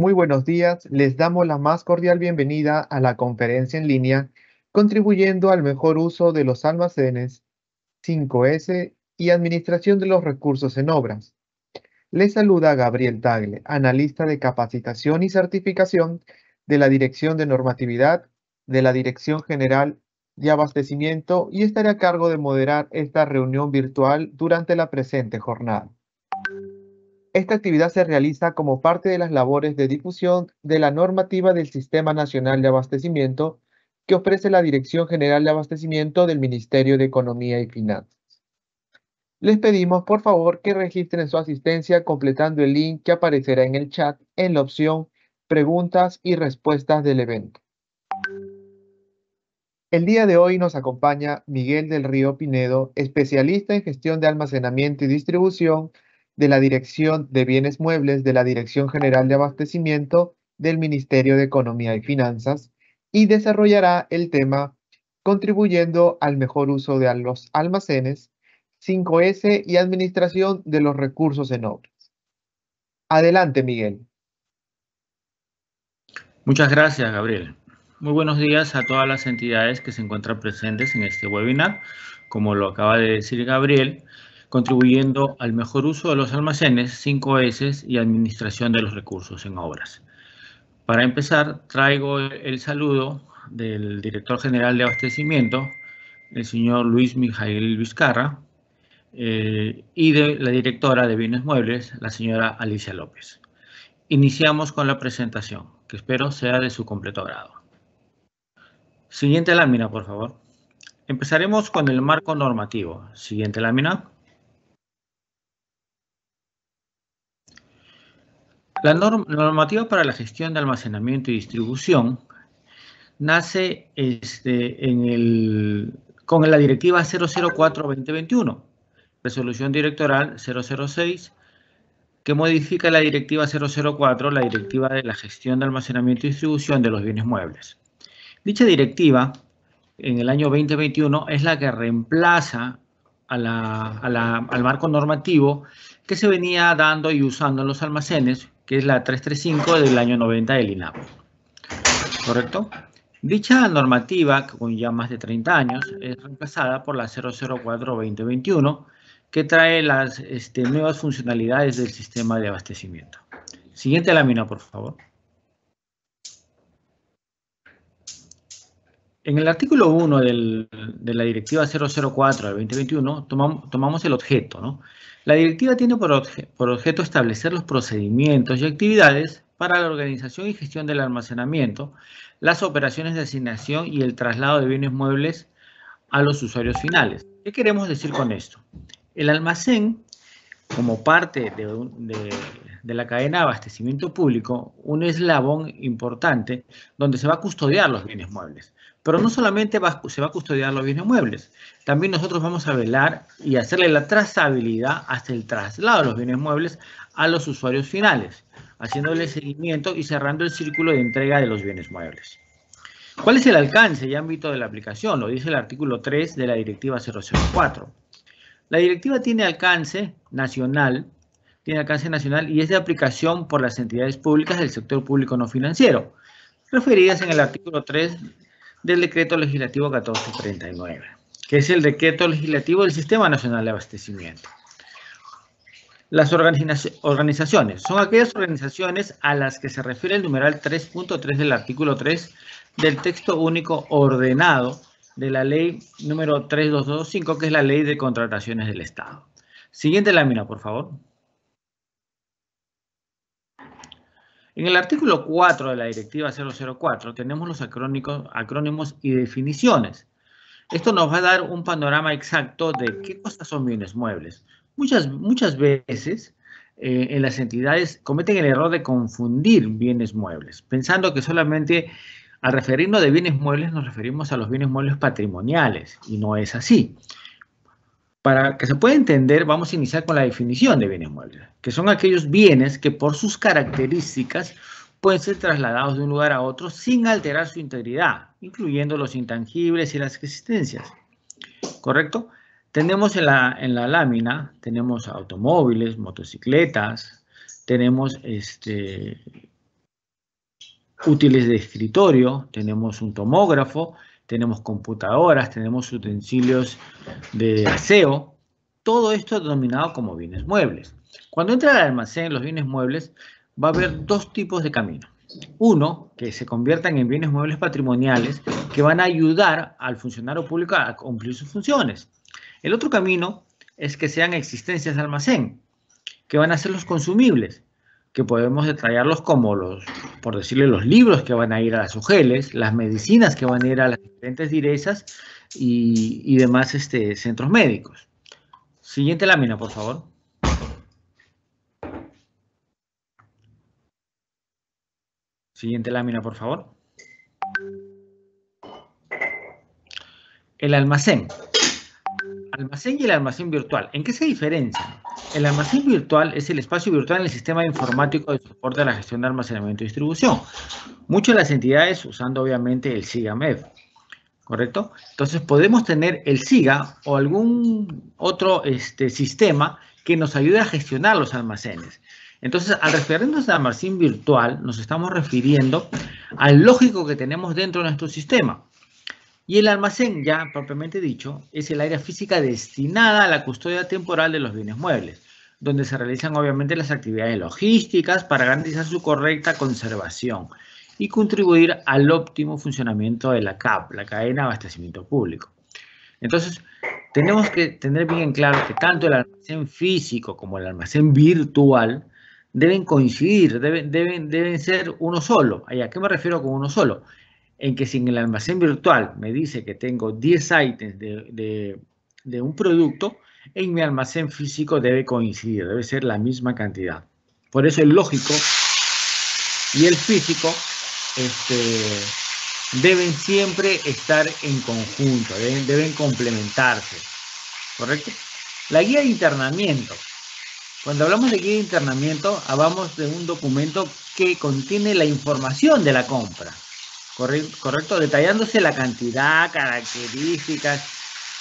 Muy buenos días, les damos la más cordial bienvenida a la conferencia en línea, contribuyendo al mejor uso de los almacenes 5S y administración de los recursos en obras. Les saluda Gabriel Tagle, analista de capacitación y certificación de la Dirección de Normatividad de la Dirección General de Abastecimiento y estaré a cargo de moderar esta reunión virtual durante la presente jornada. Esta actividad se realiza como parte de las labores de difusión de la normativa del Sistema Nacional de Abastecimiento que ofrece la Dirección General de Abastecimiento del Ministerio de Economía y Finanzas. Les pedimos por favor que registren su asistencia completando el link que aparecerá en el chat en la opción Preguntas y respuestas del evento. El día de hoy nos acompaña Miguel del Río Pinedo, especialista en gestión de almacenamiento y distribución de la Dirección de Bienes Muebles de la Dirección General de Abastecimiento del Ministerio de Economía y Finanzas, y desarrollará el tema contribuyendo al mejor uso de los almacenes, 5S y administración de los recursos en obras. Adelante, Miguel. Muchas gracias, Gabriel. Muy buenos días a todas las entidades que se encuentran presentes en este webinar. Como lo acaba de decir Gabriel, contribuyendo al mejor uso de los almacenes, 5S y administración de los recursos en obras. Para empezar, traigo el saludo del director general de abastecimiento, el señor Luis Mijail Vizcarra, y de la directora de bienes muebles, la señora Alicia López. Iniciamos con la presentación, que espero sea de su completo agrado. Siguiente lámina, por favor. Empezaremos con el marco normativo. Siguiente lámina. La normativa para la gestión de almacenamiento y distribución nace con la Directiva 004-2021, Resolución Directoral 006, que modifica la Directiva 004, la Directiva de la Gestión de Almacenamiento y Distribución de los Bienes Muebles. Dicha directiva, en el año 2021, es la que reemplaza al marco normativo que se venía dando y usando en los almacenes, que es la 335 del año 90 del INAP. ¿Correcto? Dicha normativa, con ya más de 30 años, es reemplazada por la 004-2021, que trae las nuevas funcionalidades del sistema de abastecimiento. Siguiente lámina, por favor. En el artículo 1 de la Directiva 004 del 2021 tomamos el objeto, ¿no? La directiva tiene por objeto establecer los procedimientos y actividades para la organización y gestión del almacenamiento, las operaciones de asignación y el traslado de bienes muebles a los usuarios finales. ¿Qué queremos decir con esto? El almacén, como parte de la cadena de abastecimiento público, un eslabón importante donde se va a custodiar los bienes muebles. Pero no solamente se va a custodiar los bienes muebles, también nosotros vamos a velar y hacerle la trazabilidad hasta el traslado de los bienes muebles a los usuarios finales, haciéndole seguimiento y cerrando el círculo de entrega de los bienes muebles. ¿Cuál es el alcance y ámbito de la aplicación? Lo dice el artículo 3 de la Directiva 004. La directiva tiene alcance nacional y es de aplicación por las entidades públicas del sector público no financiero, referidas en el artículo 3 del Decreto Legislativo 1439, que es el Decreto Legislativo del Sistema Nacional de Abastecimiento. Las organizaciones son aquellas organizaciones a las que se refiere el numeral 3.3 del artículo 3 del texto único ordenado de la ley número 3225, que es la ley de contrataciones del Estado. Siguiente lámina, por favor. En el artículo 4 de la Directiva 004 tenemos los acrónimos y definiciones. Esto nos va a dar un panorama exacto de qué cosas son bienes muebles. Muchas veces en las entidades cometen el error de confundir bienes muebles, pensando que solamente al referirnos de bienes muebles nos referimos a los bienes muebles patrimoniales, y no es así. Para que se pueda entender, vamos a iniciar con la definición de bienes muebles, que son aquellos bienes que por sus características pueden ser trasladados de un lugar a otro sin alterar su integridad, incluyendo los intangibles y las existencias. ¿Correcto? Tenemos en la lámina, tenemos automóviles, motocicletas, tenemos útiles de escritorio, tenemos un tomógrafo, tenemos computadoras, tenemos utensilios de aseo. Todo esto es denominado como bienes muebles. Cuando entra al almacén los bienes muebles, va a haber dos tipos de camino. Uno, que se conviertan en bienes muebles patrimoniales que van a ayudar al funcionario público a cumplir sus funciones. El otro camino es que sean existencias de almacén, que van a ser los consumibles, que podemos detallarlos como por decirle, los libros que van a ir a las UGELes, las medicinas que van a ir a las diferentes direzas y demás centros médicos. Siguiente lámina, por favor. Siguiente lámina, por favor. El almacén. Almacén y el almacén virtual. ¿En qué se diferencian? El almacén virtual es el espacio virtual en el sistema informático de soporte a la gestión de almacenamiento y distribución. Muchas de las entidades usando obviamente el SIGA-MEF, ¿correcto? Entonces podemos tener el SIGA o algún otro sistema que nos ayude a gestionar los almacenes. Entonces, al referirnos al almacén virtual, nos estamos refiriendo al lógico que tenemos dentro de nuestro sistema. Y el almacén, ya propiamente dicho, es el área física destinada a la custodia temporal de los bienes muebles, donde se realizan obviamente las actividades logísticas para garantizar su correcta conservación y contribuir al óptimo funcionamiento de la CAP, la cadena de abastecimiento público. Entonces, tenemos que tener bien claro que tanto el almacén físico como el almacén virtual deben coincidir, deben ser uno solo. ¿A qué me refiero con uno solo? En que si en el almacén virtual me dice que tengo 10 ítems de un producto, en mi almacén físico debe coincidir, debe ser la misma cantidad. Por eso el lógico y el físico deben siempre estar en conjunto, deben complementarse, ¿correcto? La guía de internamiento. Cuando hablamos de guía de internamiento, hablamos de un documento que contiene la información de la compra, ¿correcto? Detallándose la cantidad, características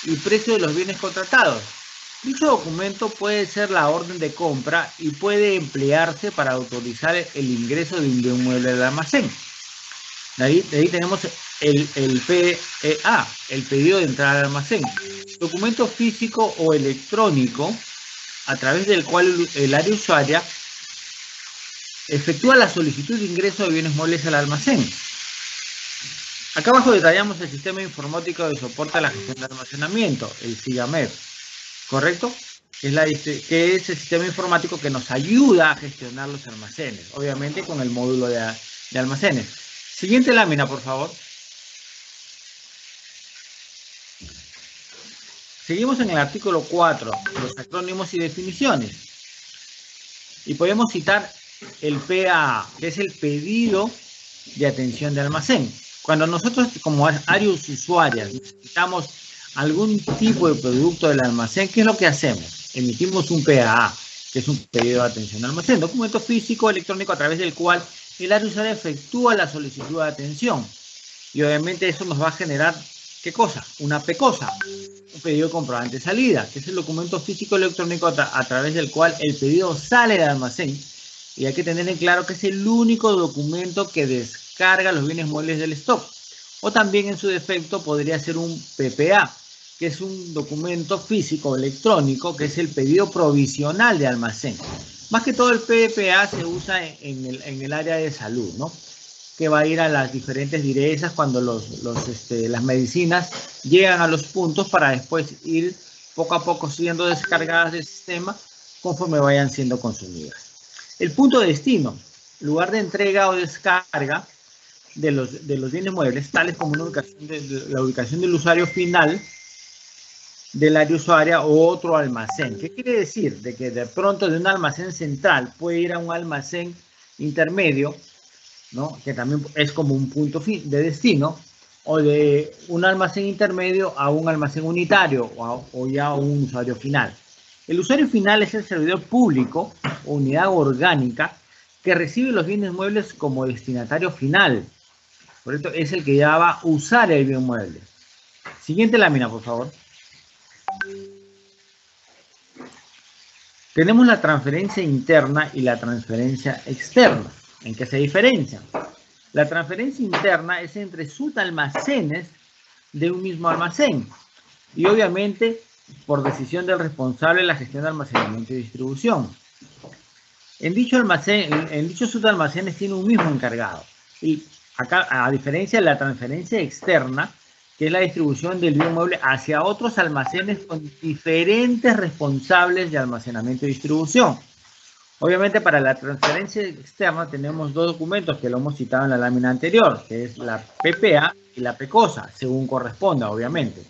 y precio de los bienes contratados. Dicho documento puede ser la orden de compra y puede emplearse para autorizar el ingreso de un bien mueble al almacén. De ahí tenemos el PEA, el pedido de entrada al almacén. Documento físico o electrónico a través del cual el área usuaria efectúa la solicitud de ingreso de bienes muebles al almacén. Acá abajo detallamos el sistema informático de soporte a la gestión de almacenamiento, el SIGA-MEF, ¿correcto? Que es el sistema informático que nos ayuda a gestionar los almacenes, obviamente con el módulo de almacenes. Siguiente lámina, por favor. Seguimos en el artículo 4, los acrónimos y definiciones. Y podemos citar el PAA, que es el pedido de atención de almacén. Cuando nosotros como áreas usuarias necesitamos algún tipo de producto del almacén, ¿qué es lo que hacemos? Emitimos un PAA, que es un pedido de atención al almacén, documento físico electrónico a través del cual el área usuaria efectúa la solicitud de atención. Y obviamente eso nos va a generar, ¿qué cosa? Una PECOSA, un pedido de comprobante de salida, que es el documento físico electrónico a través del cual el pedido sale del almacén. Y hay que tener en claro que es el único documento que descarga los bienes muebles del stock. O también en su defecto podría ser un PPA, que es un documento físico electrónico, que es el pedido provisional de almacén. Más que todo el PPA se usa en el área de salud, ¿no? Que va a ir a las diferentes direzas cuando las medicinas llegan a los puntos para después ir poco a poco siendo descargadas del sistema conforme vayan siendo consumidas. El punto de destino, lugar de entrega o descarga de los bienes muebles, tales como la ubicación del usuario final del área usuaria o otro almacén. ¿Qué quiere decir? De que de pronto de un almacén central puede ir a un almacén intermedio, ¿no? Que también es como un punto de destino, o de un almacén intermedio a un almacén unitario o ya a un usuario final. El usuario final es el servidor público o unidad orgánica que recibe los bienes muebles como destinatario final. Por esto es el que ya va a usar el bien mueble. Siguiente lámina, por favor. Tenemos la transferencia interna y la transferencia externa. ¿En qué se diferencian? La transferencia interna es entre subalmacenes de un mismo almacén. Y obviamente, por decisión del responsable de la gestión de almacenamiento y distribución. En dichos subalmacenes tiene un mismo encargado. Y acá, a diferencia de la transferencia externa, que es la distribución del bien mueble hacia otros almacenes con diferentes responsables de almacenamiento y distribución. Obviamente, para la transferencia externa tenemos dos documentos que lo hemos citado en la lámina anterior, que es la PPA y la PECOSA, según corresponda, obviamente.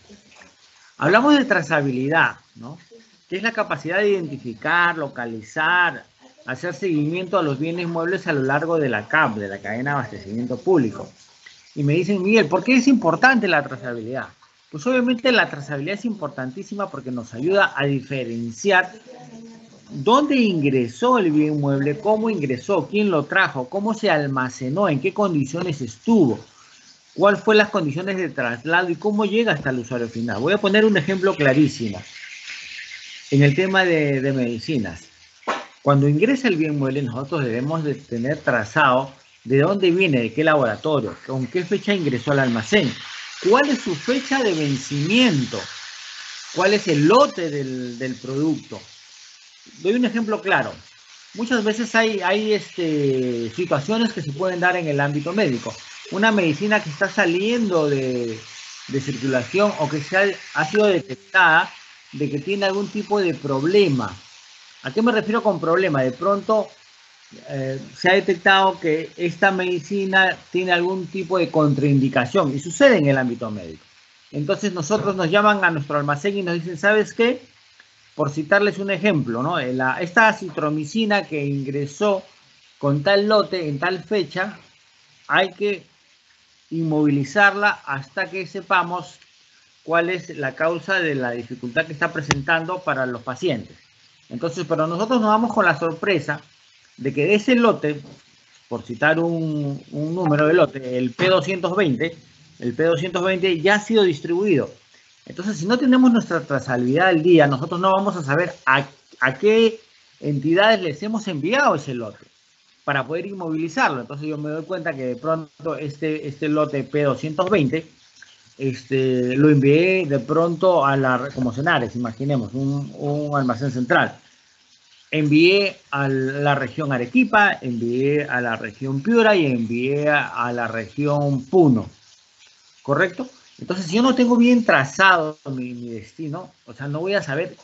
Hablamos de trazabilidad, ¿no? Que es la capacidad de identificar, localizar, hacer seguimiento a los bienes muebles a lo largo de la CAP, de la cadena de abastecimiento público. Y me dicen, Miguel, ¿por qué es importante la trazabilidad? Pues obviamente la trazabilidad es importantísima porque nos ayuda a diferenciar dónde ingresó el bien mueble, cómo ingresó, quién lo trajo, cómo se almacenó, en qué condiciones estuvo, cuáles fueron las condiciones de traslado y cómo llega hasta el usuario final. Voy a poner un ejemplo clarísimo. En el tema de medicinas, cuando ingresa el bien mueble, nosotros debemos de tener trazado de dónde viene, de qué laboratorio, con qué fecha ingresó al almacén, cuál es su fecha de vencimiento, cuál es el lote del producto. Doy un ejemplo claro. Muchas veces hay situaciones que se pueden dar en el ámbito médico. Una medicina que está saliendo de circulación o que ha sido detectada de que tiene algún tipo de problema. ¿A qué me refiero con problema? De pronto se ha detectado que esta medicina tiene algún tipo de contraindicación y sucede en el ámbito médico. Entonces nosotros nos llaman a nuestro almacén y nos dicen, ¿sabes qué? Por citarles un ejemplo, ¿no? Esta acitromicina que ingresó con tal lote en tal fecha, hay que inmovilizarla hasta que sepamos cuál es la causa de la dificultad que está presentando para los pacientes. Entonces, pero nosotros nos vamos con la sorpresa de que de ese lote, por citar un número de lote, el P220 ya ha sido distribuido. Entonces, si no tenemos nuestra trazabilidad al día, nosotros no vamos a saber a qué entidades les hemos enviado ese lote para poder inmovilizarlo. Entonces, yo me doy cuenta que de pronto este lote P220 lo envié de pronto como Senares, imaginemos, un almacén central. Envié a la región Arequipa, envié a la región Piura y envié a la región Puno. ¿Correcto? Entonces, si yo no tengo bien trazado mi destino, o sea, no voy a saber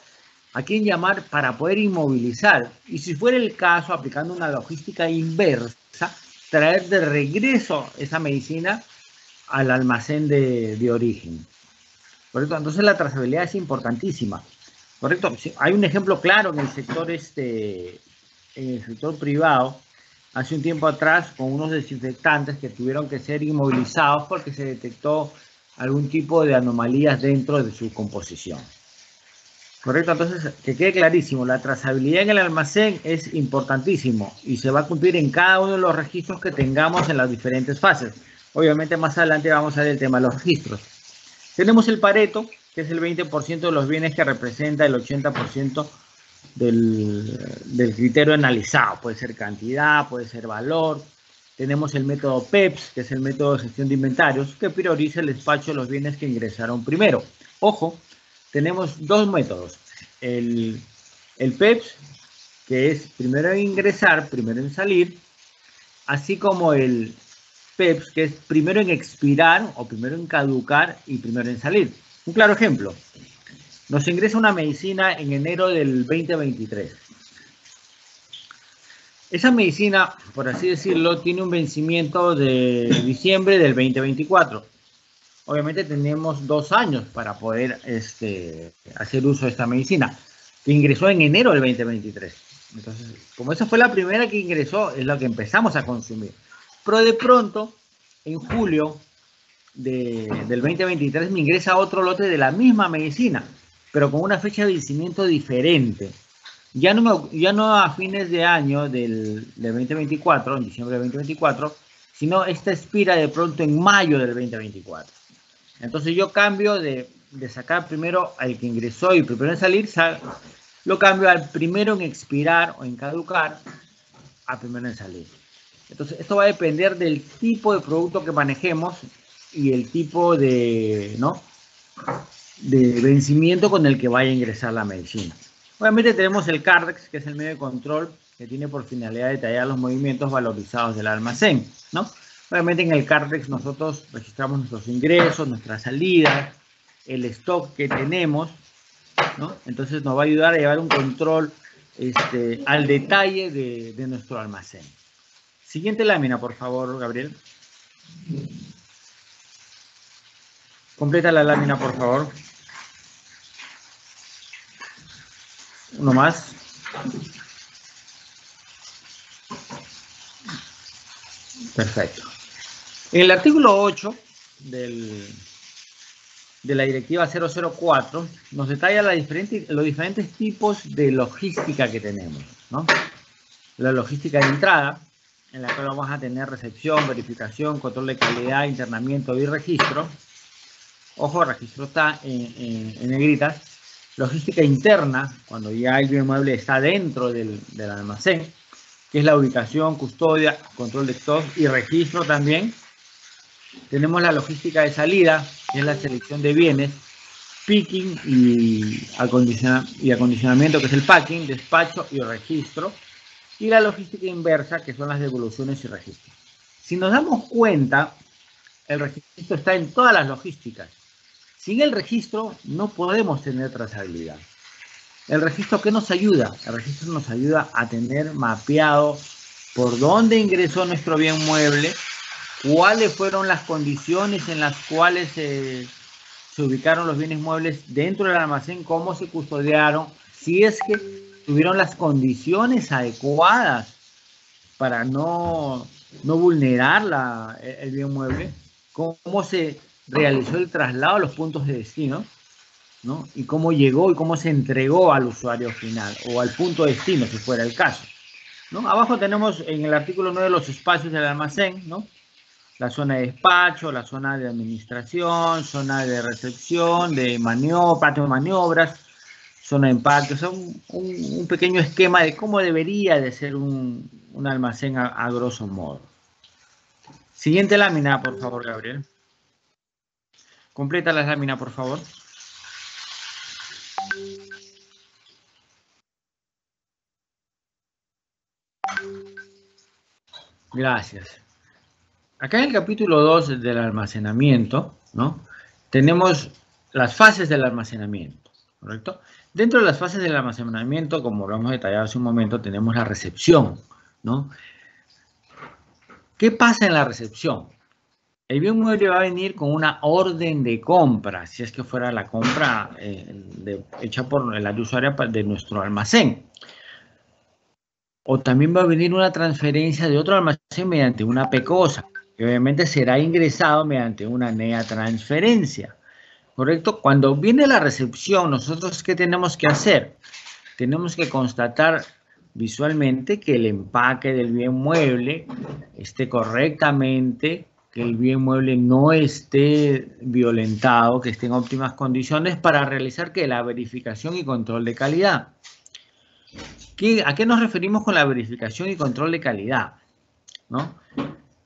a quién llamar para poder inmovilizar. Y si fuera el caso, aplicando una logística inversa, traer de regreso esa medicina al almacén de origen. ¿Correcto? Entonces, la trazabilidad es importantísima. ¿Correcto? Hay un ejemplo claro en el sector privado, hace un tiempo atrás, con unos desinfectantes que tuvieron que ser inmovilizados porque se detectó algún tipo de anomalías dentro de su composición. ¿Correcto? Entonces, que quede clarísimo, la trazabilidad en el almacén es importantísimo y se va a cumplir en cada uno de los registros que tengamos en las diferentes fases. Obviamente, más adelante vamos a ver el tema de los registros. Tenemos el Pareto, que es el 20% de los bienes que representa el 80% del criterio analizado. Puede ser cantidad, puede ser valor. Tenemos el método PEPS, que es el método de gestión de inventarios, que prioriza el despacho de los bienes que ingresaron primero. Ojo, tenemos dos métodos. El PEPS, que es primero en ingresar, primero en salir, así como el PEPS, que es primero en expirar o primero en caducar y primero en salir. Un claro ejemplo. Nos ingresa una medicina en enero del 2023. Esa medicina, por así decirlo, tiene un vencimiento de diciembre del 2024. Obviamente tenemos 2 años para poder hacer uso de esta medicina, que ingresó en enero del 2023. Entonces, como esa fue la primera que ingresó, es la que empezamos a consumir. Pero de pronto, en julio del 2023, me ingresa otro lote de la misma medicina, pero con una fecha de vencimiento diferente. Ya no a fines de año del 2024, en diciembre del 2024, sino esta expira de pronto en mayo del 2024. Entonces yo cambio de sacar primero al que ingresó y primero en salir, lo cambio al primero en expirar o en caducar a primero en salir. Entonces, esto va a depender del tipo de producto que manejemos y el tipo de, ¿no?, de vencimiento con el que vaya a ingresar la medicina. Obviamente tenemos el CARDEX, que es el medio de control que tiene por finalidad detallar los movimientos valorizados del almacén, ¿no? Obviamente en el CARDEX nosotros registramos nuestros ingresos, nuestras salidas, el stock que tenemos, ¿no? Entonces nos va a ayudar a llevar un control al detalle de nuestro almacén. Siguiente lámina, por favor, Gabriel. Completa la lámina, por favor. Uno más. Perfecto. En el artículo 8 de la directiva 004 nos detalla los diferentes tipos de logística que tenemos, ¿no? La logística de entrada, en la cual vamos a tener recepción, verificación, control de calidad, internamiento y registro. Ojo, el registro está en negritas. Logística interna, cuando ya el bien mueble está dentro del almacén, que es la ubicación, custodia, control de stock y registro también. Tenemos la logística de salida, que es la selección de bienes, picking y acondicionamiento, que es el packing, despacho y registro. Y la logística inversa, que son las devoluciones y registros. Si nos damos cuenta, el registro está en todas las logísticas. Sin el registro no podemos tener trazabilidad. ¿El registro qué nos ayuda? El registro nos ayuda a tener mapeado por dónde ingresó nuestro bien mueble, cuáles fueron las condiciones en las cuales se ubicaron los bienes muebles dentro del almacén, cómo se custodiaron, si es que tuvieron las condiciones adecuadas para no vulnerar el bien mueble, cómo se realizó el traslado a los puntos de destino, ¿no? Y cómo llegó y cómo se entregó al usuario final o al punto de destino, si fuera el caso, ¿no? Abajo tenemos en el artículo 9 los espacios del almacén, ¿no? La zona de despacho, la zona de administración, zona de recepción, de patio de maniobras, zona de empaque. O sea, un pequeño esquema de cómo debería de ser un almacén a grosso modo. Siguiente lámina, por favor, Gabriel. Completa la lámina, por favor. Gracias. Acá en el capítulo 2 del almacenamiento, ¿no?, tenemos las fases del almacenamiento, ¿correcto? Dentro de las fases del almacenamiento, como lo hemos detallado hace un momento, tenemos la recepción, ¿no? ¿Qué pasa en la recepción? El bien mueble va a venir con una orden de compra, si es que fuera la compra hecha por el área usuaria de nuestro almacén. O también va a venir una transferencia de otro almacén mediante una PECOSA, que obviamente será ingresado mediante una NEA transferencia, ¿correcto? Cuando viene la recepción, nosotros ¿qué tenemos que hacer? Tenemos que constatar visualmente que el empaque del bien mueble esté correctamente, que el bien mueble no esté violentado, que esté en óptimas condiciones para realizar la verificación y control de calidad. ¿A qué nos referimos con la verificación y control de calidad? ¿No?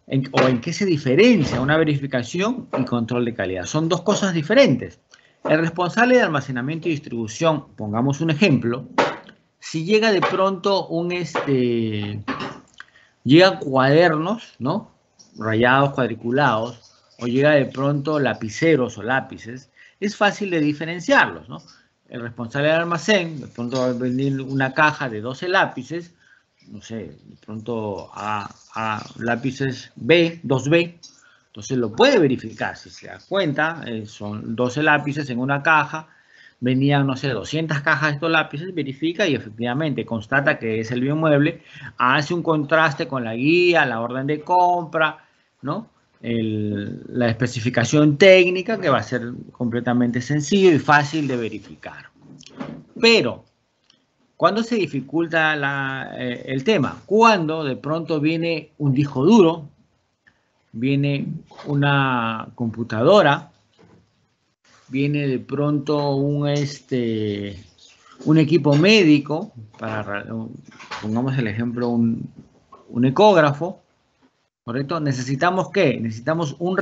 ¿En qué se diferencia una verificación y control de calidad? Son dos cosas diferentes. El responsable de almacenamiento y distribución, pongamos un ejemplo, si llega de pronto llegan cuadernos, ¿no?, rayados, cuadriculados, o llega de pronto lapiceros o lápices, es fácil de diferenciarlos, ¿no? El responsable del almacén, de pronto va a venir una caja de 12 lápices, no sé, de pronto a lápices B, 2B, entonces lo puede verificar, si se da cuenta, son 12 lápices en una caja, venían, no sé, 200 cajas de estos lápices, verifica y efectivamente constata que es el bien mueble, hace un contraste con la guía, la orden de compra, ¿no?, la especificación técnica, que va a ser completamente sencillo y fácil de verificar. Pero, ¿cuándo se dificulta el tema? Cuando de pronto viene un disco duro, viene una computadora, viene de pronto un equipo médico, pongamos el ejemplo, un ecógrafo, ¿correcto? ¿Necesitamos qué? Necesitamos un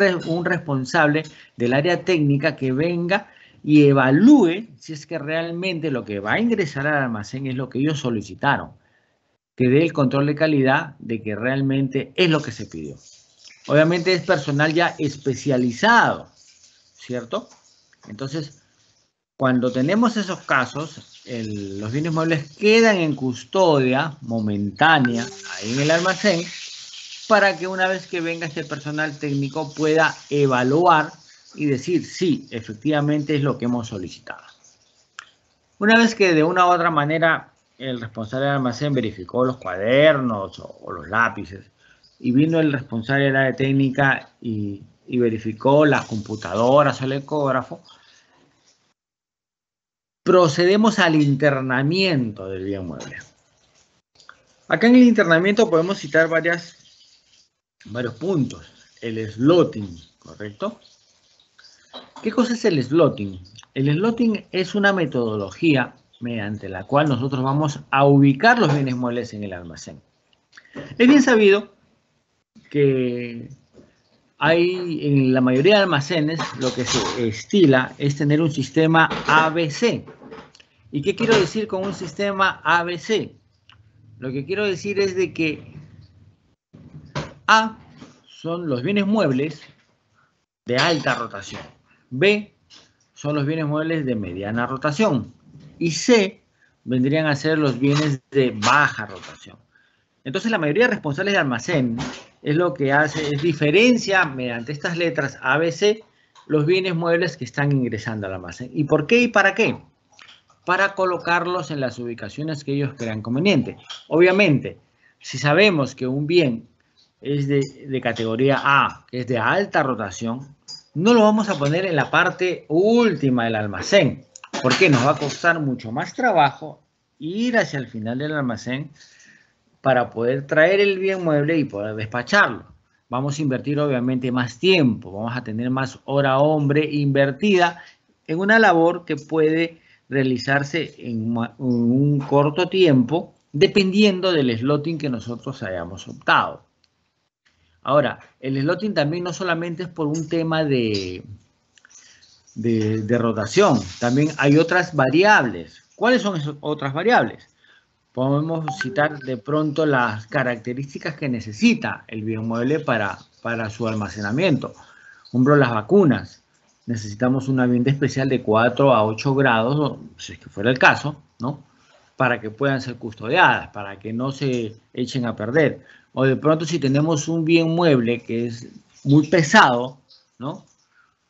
responsable del área técnica que venga y evalúe si es que realmente lo que va a ingresar al almacén es lo que ellos solicitaron, que dé el control de calidad de que realmente es lo que se pidió. Obviamente es personal ya especializado, ¿cierto? Entonces, cuando tenemos esos casos, los bienes muebles quedan en custodia momentánea ahí en el almacén para que una vez que venga este personal técnico pueda evaluar y decir, sí, efectivamente es lo que hemos solicitado. Una vez que de una u otra manera el responsable del almacén verificó los cuadernos o los lápices y vino el responsable del área técnica y verificó las computadoras o el ecógrafo, procedemos al internamiento del bien mueble. Acá en el internamiento podemos citar varios puntos. El slotting, ¿correcto? ¿Qué cosa es el slotting? El slotting es una metodología mediante la cual nosotros vamos a ubicar los bienes muebles en el almacén. Es bien sabido que hay en la mayoría de almacenes lo que se estila es tener un sistema ABC. ¿Y qué quiero decir con un sistema ABC? Lo que quiero decir es de que A son los bienes muebles de alta rotación. B son los bienes muebles de mediana rotación. Y C vendrían a ser los bienes de baja rotación. Entonces la mayoría de responsables de almacén es lo que hace, es diferencia mediante estas letras ABC los bienes muebles que están ingresando al almacén. ¿Y por qué y para qué? Para colocarlos en las ubicaciones que ellos crean conveniente. Obviamente, si sabemos que un bien es de categoría A, que es de alta rotación, no lo vamos a poner en la parte última del almacén, porque nos va a costar mucho más trabajo ir hacia el final del almacén para poder traer el bien mueble y poder despacharlo. Vamos a invertir obviamente más tiempo, vamos a tener más hora hombre invertida en una labor que puede realizarse en un corto tiempo, dependiendo del slotting que nosotros hayamos optado. Ahora, el slotting también no solamente es por un tema de rotación, también hay otras variables. ¿Cuáles son esas otras variables? Podemos citar de pronto las características que necesita el bien mueble para su almacenamiento. Por ejemplo, las vacunas. Necesitamos un ambiente especial de 4 a 8 grados, si es que fuera el caso, ¿no? Para que puedan ser custodiadas, para que no se echen a perder. O de pronto si tenemos un bien mueble que es muy pesado, ¿no?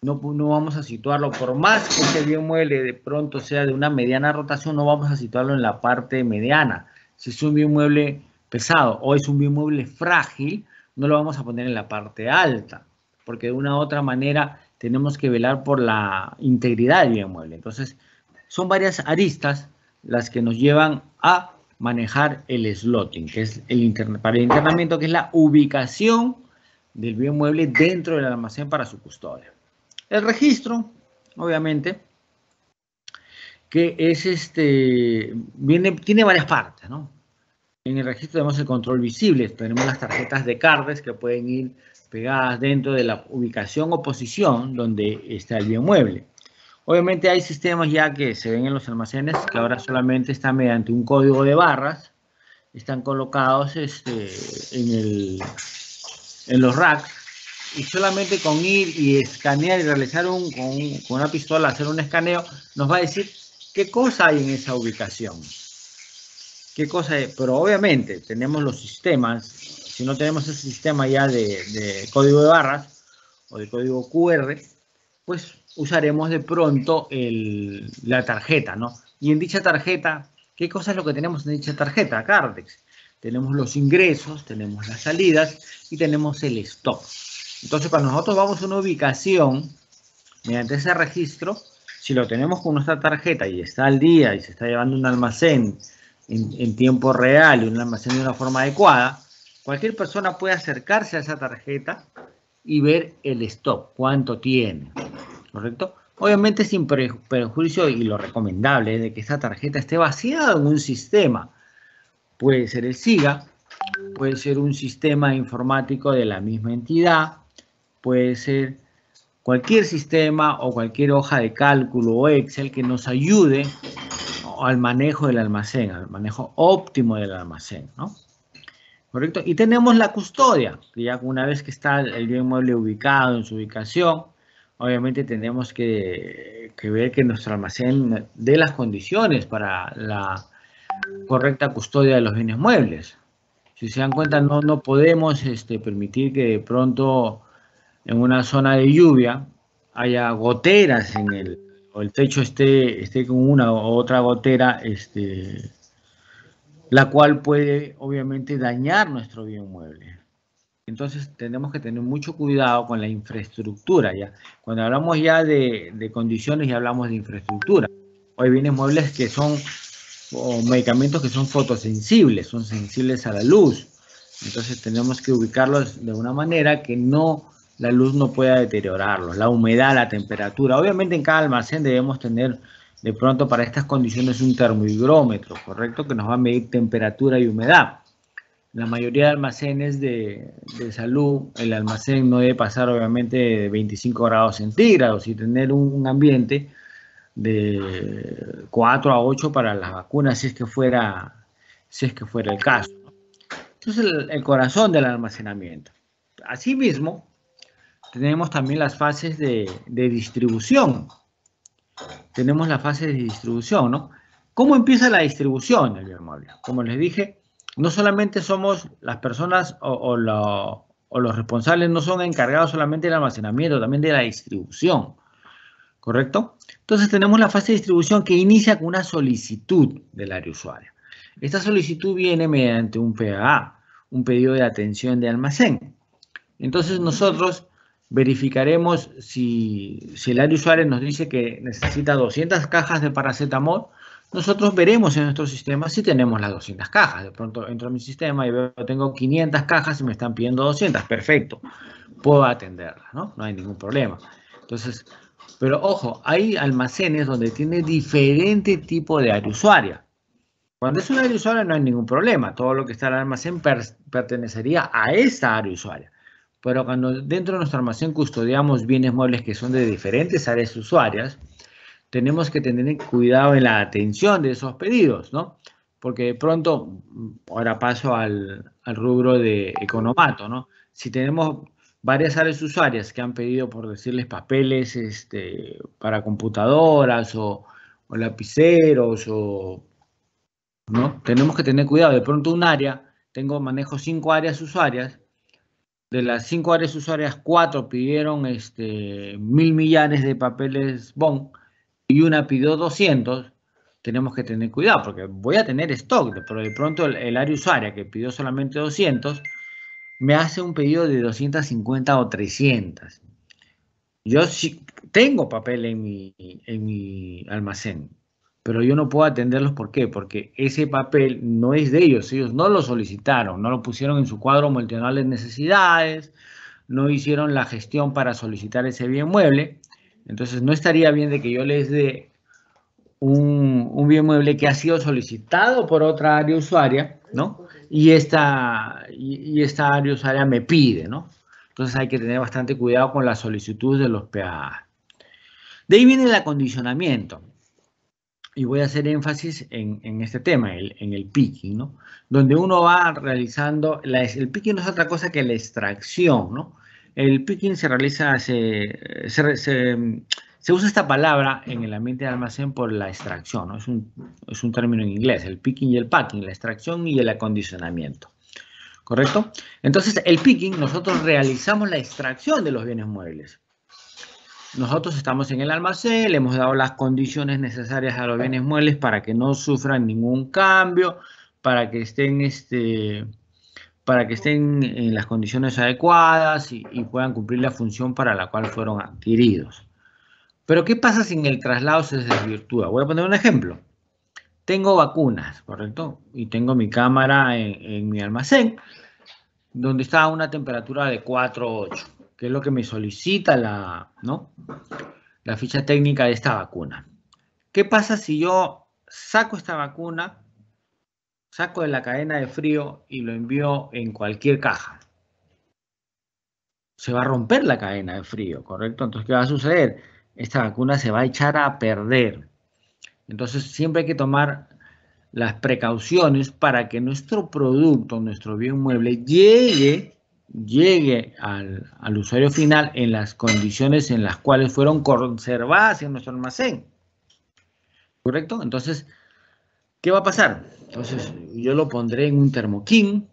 No vamos a situarlo, por más que ese bien mueble de pronto sea de una mediana rotación, no vamos a situarlo en la parte mediana. Si es un bien mueble pesado o es un bien mueble frágil, no lo vamos a poner en la parte alta, porque de una u otra manera tenemos que velar por la integridad del bien mueble. Entonces, son varias aristas las que nos llevan a manejar el slotting, que es para el internamiento, que es la ubicación del bien mueble dentro del almacén para su custodia. El registro, obviamente, que es tiene varias partes, ¿no? En el registro tenemos el control visible, tenemos las tarjetas de cards que pueden ir pegadas dentro de la ubicación o posición donde está el bien mueble. Obviamente hay sistemas ya que se ven en los almacenes que ahora solamente están mediante un código de barras, están colocados en los racks, y solamente con ir y escanear y realizar con una pistola, hacer un escaneo, nos va a decir qué cosa hay en esa ubicación. ¿Qué cosa es? Pero obviamente tenemos los sistemas, si no tenemos ese sistema ya de código de barras o de código QR, pues usaremos de pronto la tarjeta, ¿no? Y en dicha tarjeta, ¿qué cosa es lo que tenemos en dicha tarjeta? Cardex. Tenemos los ingresos, tenemos las salidas y tenemos el stock. Entonces, cuando nosotros vamos a una ubicación, mediante ese registro, si lo tenemos con nuestra tarjeta y está al día y se está llevando un almacén en tiempo real y un almacén de una forma adecuada, cualquier persona puede acercarse a esa tarjeta y ver el stock, cuánto tiene, ¿correcto? Obviamente sin perjuicio, y lo recomendable es de que esta tarjeta esté vaciada en un sistema. Puede ser el SIGA, puede ser un sistema informático de la misma entidad, puede ser cualquier sistema o cualquier hoja de cálculo o Excel que nos ayude al manejo del almacén, al manejo óptimo del almacén, ¿no? ¿Correcto? Y tenemos la custodia, que ya una vez que está el bien mueble ubicado en su ubicación, obviamente tenemos que ver que nuestro almacén dé las condiciones para la correcta custodia de los bienes muebles. Si se dan cuenta, no podemos permitir que de pronto en una zona de lluvia haya goteras o el techo esté con una u otra gotera, la cual puede obviamente dañar nuestro bien mueble. Entonces tenemos que tener mucho cuidado con la infraestructura, ¿ya? Cuando hablamos ya de condiciones, ya hablamos de infraestructura. Hay bienes muebles que son, o medicamentos que son fotosensibles, son sensibles a la luz. Entonces tenemos que ubicarlos de una manera que la luz no pueda deteriorarlos, la humedad, la temperatura. Obviamente en cada almacén debemos tener de pronto para estas condiciones un termohigrómetro, ¿correcto? Que nos va a medir temperatura y humedad. La mayoría de almacenes de salud, el almacén no debe pasar obviamente de 25 grados centígrados y tener un ambiente de 4 a 8 para las vacunas si es que fuera el caso. Entonces el corazón del almacenamiento. Asimismo, tenemos también las fases de distribución. Tenemos la fase de distribución, ¿no? ¿Cómo empieza la distribución del bien mueble? Como les dije, no solamente somos las personas o los responsables, no son encargados solamente del almacenamiento, también de la distribución, ¿correcto? Entonces tenemos la fase de distribución que inicia con una solicitud del área usuaria. Esta solicitud viene mediante un PAA, un pedido de atención de almacén. Entonces nosotros verificaremos si el área usuaria nos dice que necesita 200 cajas de paracetamol, nosotros veremos en nuestro sistema si tenemos las 200 cajas. De pronto entro a mi sistema y veo que tengo 500 cajas y me están pidiendo 200. Perfecto, puedo atenderlas, ¿no? No hay ningún problema. Entonces, pero ojo, hay almacenes donde tiene diferente tipo de área usuaria. Cuando es un área usuaria no hay ningún problema. Todo lo que está en el almacén pertenecería a esa área usuaria. Pero cuando dentro de nuestro almacén custodiamos bienes muebles que son de diferentes áreas usuarias, tenemos que tener cuidado en la atención de esos pedidos, ¿no? Porque de pronto, ahora paso al rubro de economato, ¿no? Si tenemos varias áreas usuarias que han pedido, por decirles, papeles para computadoras o lapiceros ¿no? Tenemos que tener cuidado. De pronto un área, manejo 5 áreas usuarias. De las 5 áreas usuarias, 4 pidieron 1.000 millares de papeles BON y una pidió 200. Tenemos que tener cuidado porque voy a tener stock, pero de pronto el área usuaria que pidió solamente 200 me hace un pedido de 250 o 300. Yo sí tengo papel en mi almacén, pero yo no puedo atenderlos. ¿Por qué? Porque ese papel no es de ellos no lo solicitaron, no lo pusieron en su cuadro multinacional de necesidades, no hicieron la gestión para solicitar ese bien mueble. Entonces no estaría bien de que yo les dé un bien mueble que ha sido solicitado por otra área usuaria, ¿no? Y esta área usuaria me pide, ¿no? Entonces hay que tener bastante cuidado con la solicitud de los PAA. De ahí viene el acondicionamiento. Y voy a hacer énfasis en este tema, en el picking, ¿no? Donde uno va realizando, el picking no es otra cosa que la extracción, ¿no? El picking se realiza, se usa esta palabra en el ambiente de almacén por la extracción, ¿no? Es un término en inglés, el picking y el packing, la extracción y el acondicionamiento, ¿correcto? Entonces, el picking, nosotros realizamos la extracción de los bienes muebles. Nosotros estamos en el almacén, le hemos dado las condiciones necesarias a los bienes muebles para que no sufran ningún cambio, para que estén en las condiciones adecuadas y puedan cumplir la función para la cual fueron adquiridos. Pero ¿qué pasa si en el traslado se desvirtúa? Voy a poner un ejemplo. Tengo vacunas, ¿correcto? Y tengo mi cámara en mi almacén, donde está a una temperatura de 4.8, que es lo que me solicita la ficha técnica de esta vacuna. ¿Qué pasa si yo saco esta vacuna saco de la cadena de frío y lo envío en cualquier caja. Se va a romper la cadena de frío, ¿correcto? Entonces, ¿qué va a suceder? Esta vacuna se va a echar a perder. Entonces, siempre hay que tomar las precauciones para que nuestro producto, nuestro bien mueble, llegue al usuario final en las condiciones en las cuales fueron conservadas en nuestro almacén. ¿Correcto? Entonces, ¿qué va a pasar? Entonces, yo lo pondré en un termoquín,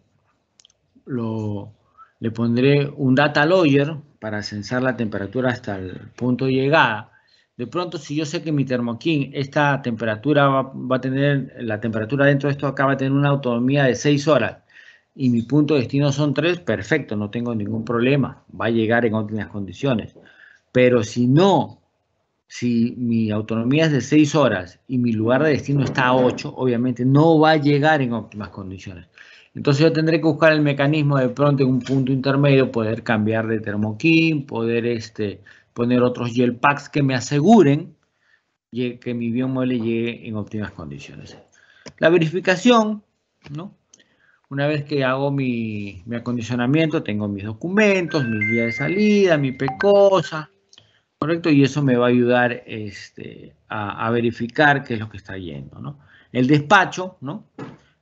le pondré un data logger para censar la temperatura hasta el punto de llegada. De pronto, si yo sé que mi termoquín, esta temperatura va a tener, la temperatura dentro de esto acá va a tener una autonomía de 6 horas y mi punto de destino son 3, perfecto, no tengo ningún problema, va a llegar en óptimas condiciones. Pero si no, si mi autonomía es de 6 horas y mi lugar de destino está a 8, obviamente no va a llegar en óptimas condiciones. Entonces yo tendré que buscar el mecanismo de pronto en un punto intermedio, poder cambiar de termoquín, poder poner otros gel packs que me aseguren que mi bien mueble llegue en óptimas condiciones. La verificación, ¿no? Una vez que hago mi acondicionamiento, tengo mis documentos, mi guía de salida, mi PECOSA, ¿correcto? Y eso me va a ayudar a verificar qué es lo que está yendo, ¿no? El despacho, ¿no?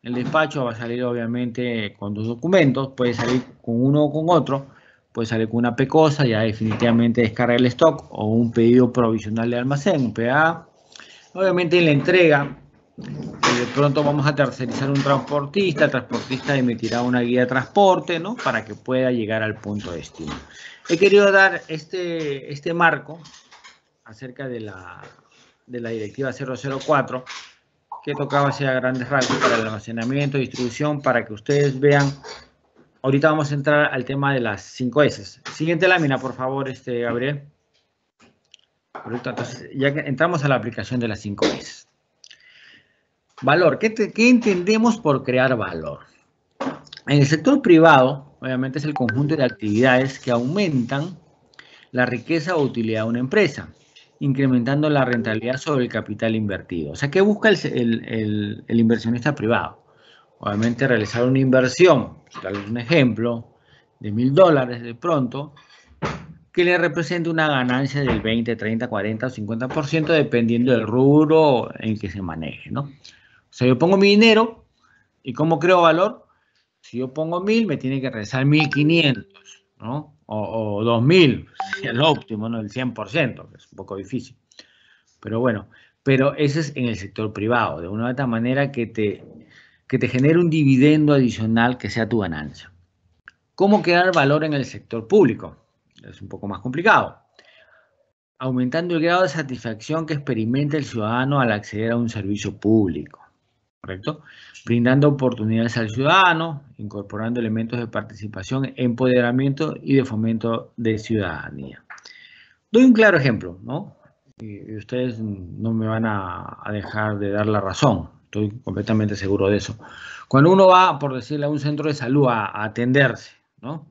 El despacho va a salir obviamente con 2 documentos, puede salir con uno o con otro, puede salir con una PECOSA, ya definitivamente descarga el stock, o un pedido provisional de almacén, un PA. Obviamente en la entrega, de pronto vamos a tercerizar un transportista, el transportista emitirá una guía de transporte, ¿no? Para que pueda llegar al punto de destino. He querido dar este marco acerca de la directiva 004, que tocaba hacia grandes rasgos para el almacenamiento y distribución, para que ustedes vean. Ahorita vamos a entrar al tema de las 5 S. Siguiente lámina, por favor, Gabriel. Correcto, entonces ya que entramos a la aplicación de las 5 S. Valor, ¿qué entendemos por crear valor? En el sector privado, obviamente es el conjunto de actividades que aumentan la riqueza o utilidad de una empresa, incrementando la rentabilidad sobre el capital invertido. O sea, ¿qué busca el inversionista privado? Obviamente realizar una inversión, tal vez un ejemplo, de $1000 de pronto, que le represente una ganancia del 20, 30, 40 o 50%, dependiendo del rubro en que se maneje, ¿no? O sea, yo pongo mi dinero y ¿cómo creo valor? Si yo pongo 1000, me tiene que regresar 1500, ¿no? O 2000, el óptimo, ¿no? El 100%, que es un poco difícil. Pero bueno, pero ese es en el sector privado, de una u otra manera que te genere un dividendo adicional que sea tu ganancia. ¿Cómo crear valor en el sector público? Es un poco más complicado. Aumentando el grado de satisfacción que experimenta el ciudadano al acceder a un servicio público, ¿correcto? Brindando oportunidades al ciudadano, incorporando elementos de participación, empoderamiento y de fomento de ciudadanía. Doy un claro ejemplo, ¿no? Y ustedes no me van a dejar de dar la razón, estoy completamente seguro de eso. Cuando uno va, por decirle, a un centro de salud a atenderse, ¿no?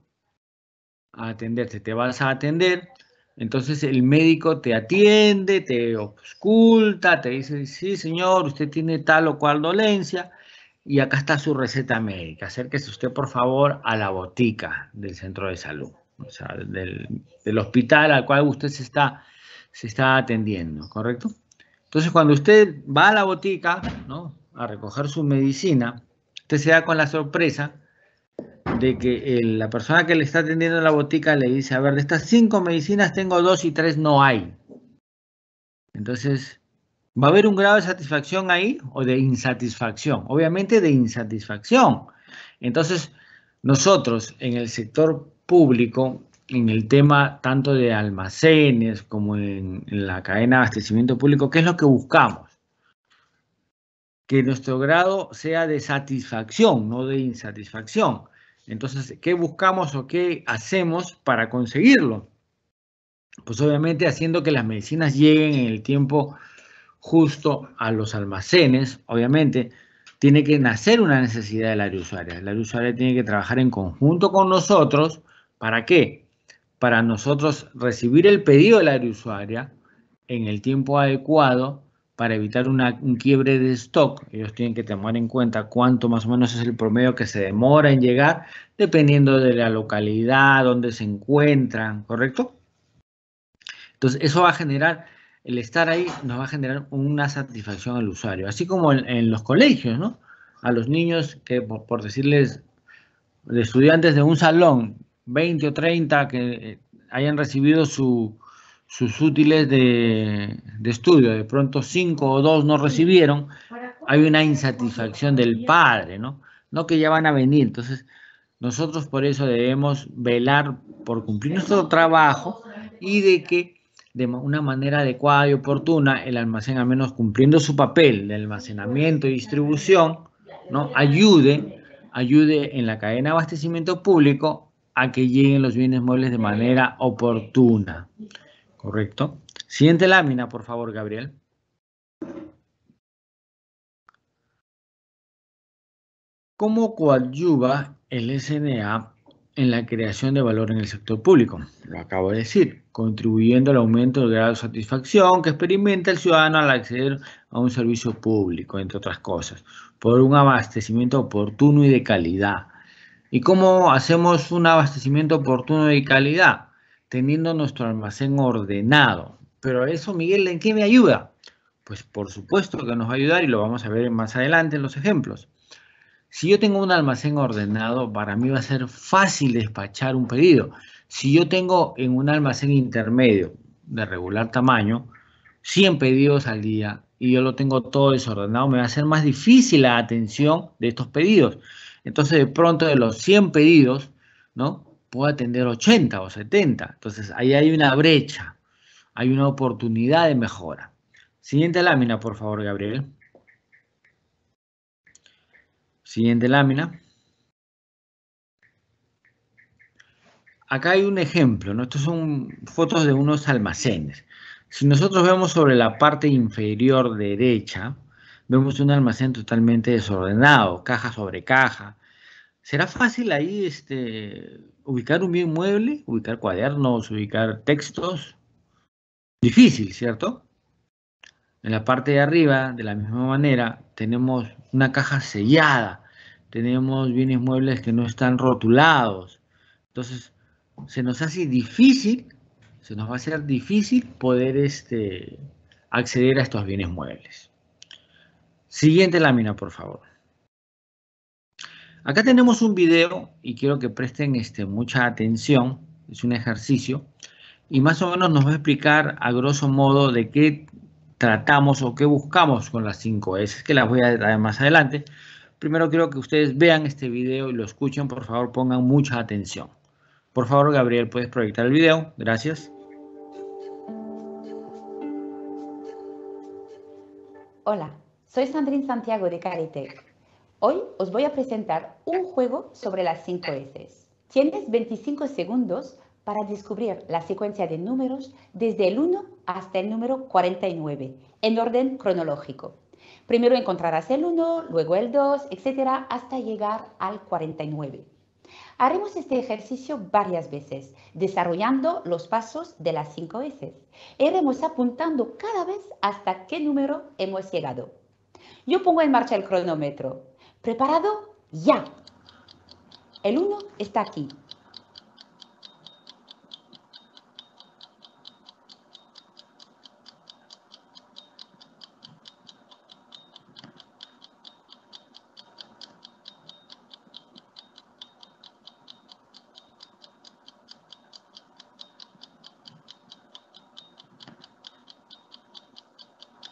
A atenderse, te vas a atender, entonces el médico te atiende, te ausculta, te dice, sí señor, usted tiene tal o cual dolencia y acá está su receta médica, acérquese usted por favor a la botica del centro de salud, o sea, del hospital al cual usted se está atendiendo, ¿correcto? Entonces cuando usted va a la botica, ¿no? A recoger su medicina, usted se da con la sorpresa de que la persona que le está atendiendo en la botica le dice, a ver, de estas 5 medicinas tengo 2 y 3 no hay. Entonces, ¿va a haber un grado de satisfacción ahí o de insatisfacción? Obviamente de insatisfacción. Entonces, nosotros en el sector público, en el tema tanto de almacenes como en la cadena de abastecimiento público, ¿qué es lo que buscamos? Que nuestro grado sea de satisfacción, no de insatisfacción. Entonces, ¿qué buscamos o qué hacemos para conseguirlo? Pues obviamente haciendo que las medicinas lleguen en el tiempo justo a los almacenes. Obviamente tiene que nacer una necesidad del área usuaria. El área usuaria tiene que trabajar en conjunto con nosotros. ¿Para qué? Para nosotros recibir el pedido del área usuaria en el tiempo adecuado, para evitar un quiebre de stock. Ellos tienen que tomar en cuenta cuánto más o menos es el promedio que se demora en llegar, dependiendo de la localidad donde se encuentran, ¿correcto? Entonces, eso va a generar, el estar ahí nos va a generar una satisfacción al usuario, así como en los colegios, ¿no? A los niños que, por decirles, de estudiantes de un salón, 20 o 30 que hayan recibido sus útiles de estudio, de pronto 5 o 2 no recibieron, hay una insatisfacción del padre, ¿no? No que ya van a venir. Entonces, nosotros por eso debemos velar por cumplir nuestro trabajo y de que de una manera adecuada y oportuna el almacén, al menos cumpliendo su papel de almacenamiento y distribución, ¿no? ayude en la cadena de abastecimiento público a que lleguen los bienes muebles de manera oportuna. ¿Correcto? Siguiente lámina, por favor, Gabriel. ¿Cómo coadyuva el SNA en la creación de valor en el sector público? Lo acabo de decir, contribuyendo al aumento del grado de satisfacción que experimenta el ciudadano al acceder a un servicio público, entre otras cosas, por un abastecimiento oportuno y de calidad. ¿Y cómo hacemos un abastecimiento oportuno y de calidad? Teniendo nuestro almacén ordenado. Pero eso, Miguel, ¿en qué me ayuda? Pues por supuesto que nos va a ayudar y lo vamos a ver más adelante en los ejemplos. Si yo tengo un almacén ordenado, para mí va a ser fácil despachar un pedido. Si yo tengo en un almacén intermedio de regular tamaño, 100 pedidos al día y yo lo tengo todo desordenado, me va a ser más difícil la atención de estos pedidos. Entonces, de pronto de los 100 pedidos, ¿no? Puedo atender 80 o 70. Entonces, ahí hay una brecha, hay una oportunidad de mejora. Siguiente lámina, por favor, Gabriel. Siguiente lámina. Acá hay un ejemplo, ¿no? Estos son fotos de unos almacenes. Si nosotros vemos sobre la parte inferior derecha, vemos un almacén totalmente desordenado, caja sobre caja. ¿Será fácil ahí ubicar un bien mueble, ubicar cuadernos, ubicar textos? Difícil, ¿cierto? En la parte de arriba, de la misma manera, tenemos una caja sellada, tenemos bienes muebles que no están rotulados. Entonces, se nos hace difícil, se nos va a hacer difícil poder acceder a estos bienes muebles. Siguiente lámina, por favor. Acá tenemos un video y quiero que presten mucha atención, es un ejercicio, y más o menos nos va a explicar a grosso modo de qué tratamos o qué buscamos con las 5 S, que las voy a dar más adelante. Primero quiero que ustedes vean este video y lo escuchen, por favor pongan mucha atención. Por favor, Gabriel, ¿puedes proyectar el video? Gracias. Hola, soy Sandrine Santiago de Caritech. Hoy os voy a presentar un juego sobre las 5 S. Tienes 25 segundos para descubrir la secuencia de números desde el 1 hasta el número 49, en orden cronológico. Primero encontrarás el 1, luego el 2, etc., hasta llegar al 49. Haremos este ejercicio varias veces, desarrollando los pasos de las 5 S. Iremos apuntando cada vez hasta qué número hemos llegado. Yo pongo en marcha el cronómetro. ¿Preparado? ¡Ya! El 1 está aquí.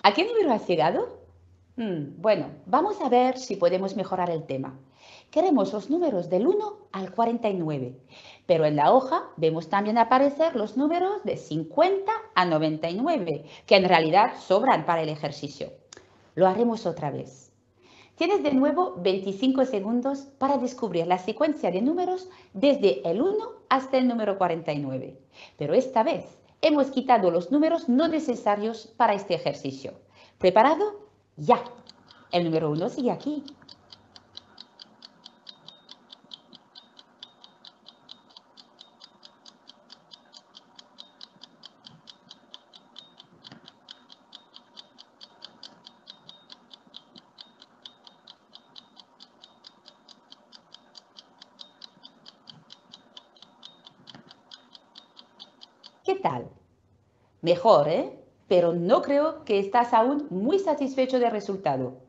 ¿A qué número has llegado? Bueno, vamos a ver si podemos mejorar el tema. Queremos los números del 1 al 49, pero en la hoja vemos también aparecer los números de 50 a 99, que en realidad sobran para el ejercicio. Lo haremos otra vez. Tienes de nuevo 25 segundos para descubrir la secuencia de números desde el 1 hasta el número 49. Pero esta vez hemos quitado los números no necesarios para este ejercicio. ¿Preparado? ¡Ya! El número 1 sigue aquí. ¿Qué tal? Mejor, ¿eh? Pero no creo que estás aún muy satisfecho del resultado.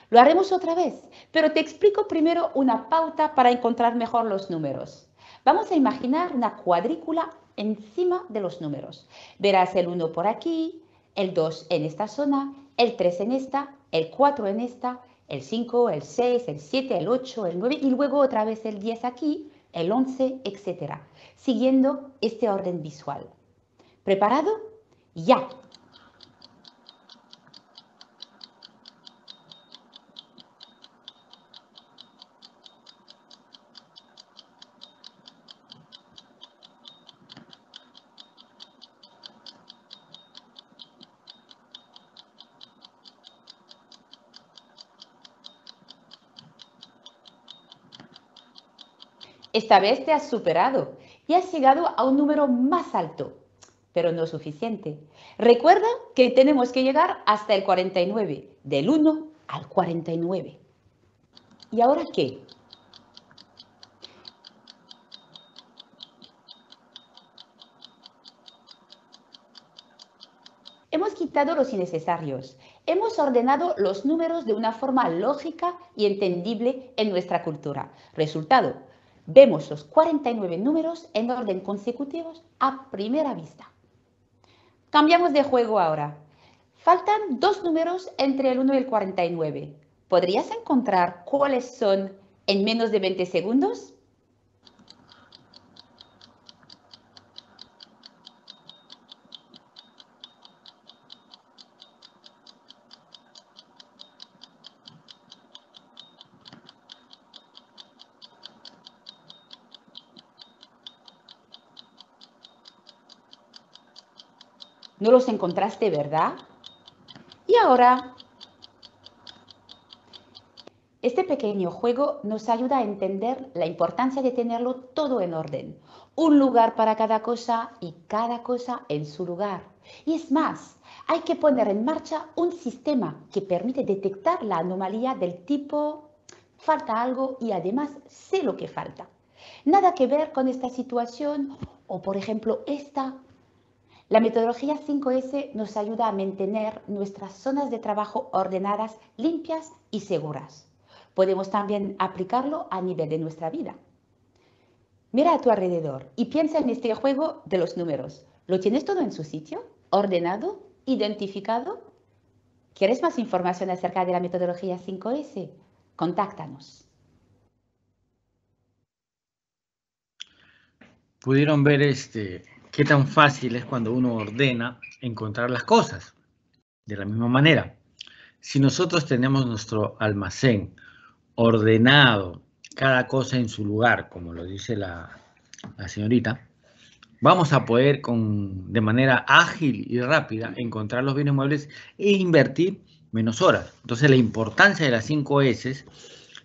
Lo haremos otra vez, pero te explico primero una pauta para encontrar mejor los números. Vamos a imaginar una cuadrícula encima de los números. Verás el 1 por aquí, el 2 en esta zona, el 3 en esta, el 4 en esta, el 5, el 6, el 7, el 8, el 9 y luego otra vez el 10 aquí, el 11, etc. Siguiendo este orden visual. ¿Preparado? ¡Ya! Esta vez te has superado y has llegado a un número más alto, pero no suficiente. Recuerda que tenemos que llegar hasta el 49, del 1 al 49. ¿Y ahora qué? Hemos quitado los innecesarios. Hemos ordenado los números de una forma lógica y entendible en nuestra cultura. Resultado, vemos los 49 números en orden consecutivos a primera vista. Cambiamos de juego ahora. Faltan 2 números entre el 1 y el 49. ¿Podrías encontrar cuáles son en menos de 20 segundos? No los encontraste, ¿verdad? Y ahora, este pequeño juego nos ayuda a entender la importancia de tenerlo todo en orden. Un lugar para cada cosa y cada cosa en su lugar. Y es más, hay que poner en marcha un sistema que permite detectar la anomalía del tipo falta algo y además sé lo que falta. Nada que ver con esta situación o, por ejemplo, esta. La metodología 5S nos ayuda a mantener nuestras zonas de trabajo ordenadas, limpias y seguras. Podemos también aplicarlo a nivel de nuestra vida. Mira a tu alrededor y piensa en este juego de los números. ¿Lo tienes todo en su sitio? ¿Ordenado? ¿Identificado? ¿Quieres más información acerca de la metodología 5S? Contáctanos. Pudieron ver qué tan fácil es cuando uno ordena encontrar las cosas. De la misma manera, si nosotros tenemos nuestro almacén ordenado, cada cosa en su lugar, como lo dice la señorita, vamos a poder de manera ágil y rápida encontrar los bienes muebles e invertir menos horas. Entonces, la importancia de las 5 S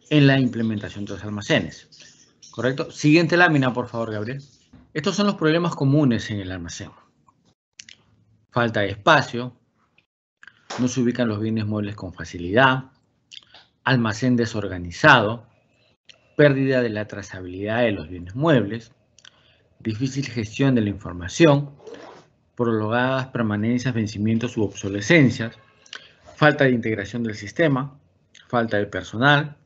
en la implementación de los almacenes. ¿Correcto? Siguiente lámina, por favor, Gabriel. Estos son los problemas comunes en el almacén. Falta de espacio, no se ubican los bienes muebles con facilidad, almacén desorganizado, pérdida de la trazabilidad de los bienes muebles, difícil gestión de la información, prolongadas permanencias, vencimientos u obsolescencias, falta de integración del sistema, falta de personal,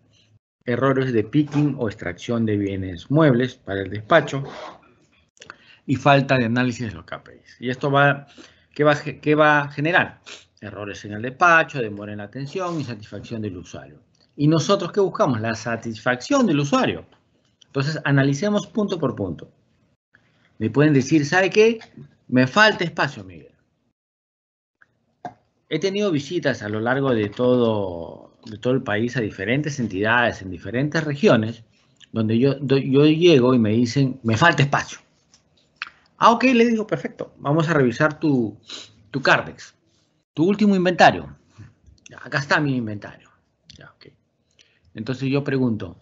errores de picking o extracción de bienes muebles para el despacho y falta de análisis de los KPIs. Y esto ¿qué va a generar? Errores en el despacho, demora en la atención, insatisfacción del usuario. ¿Y nosotros qué buscamos? La satisfacción del usuario. Entonces, analicemos punto por punto. Me pueden decir, ¿sabe qué? Me falta espacio, Miguel. He tenido visitas a lo largo de todo el país a diferentes entidades, en diferentes regiones, donde yo llego y me dicen, me falta espacio. Ah, ok, le digo, perfecto. Vamos a revisar tu Cardex, tu último inventario. Ya, acá está mi inventario. Ya, okay. Entonces yo pregunto,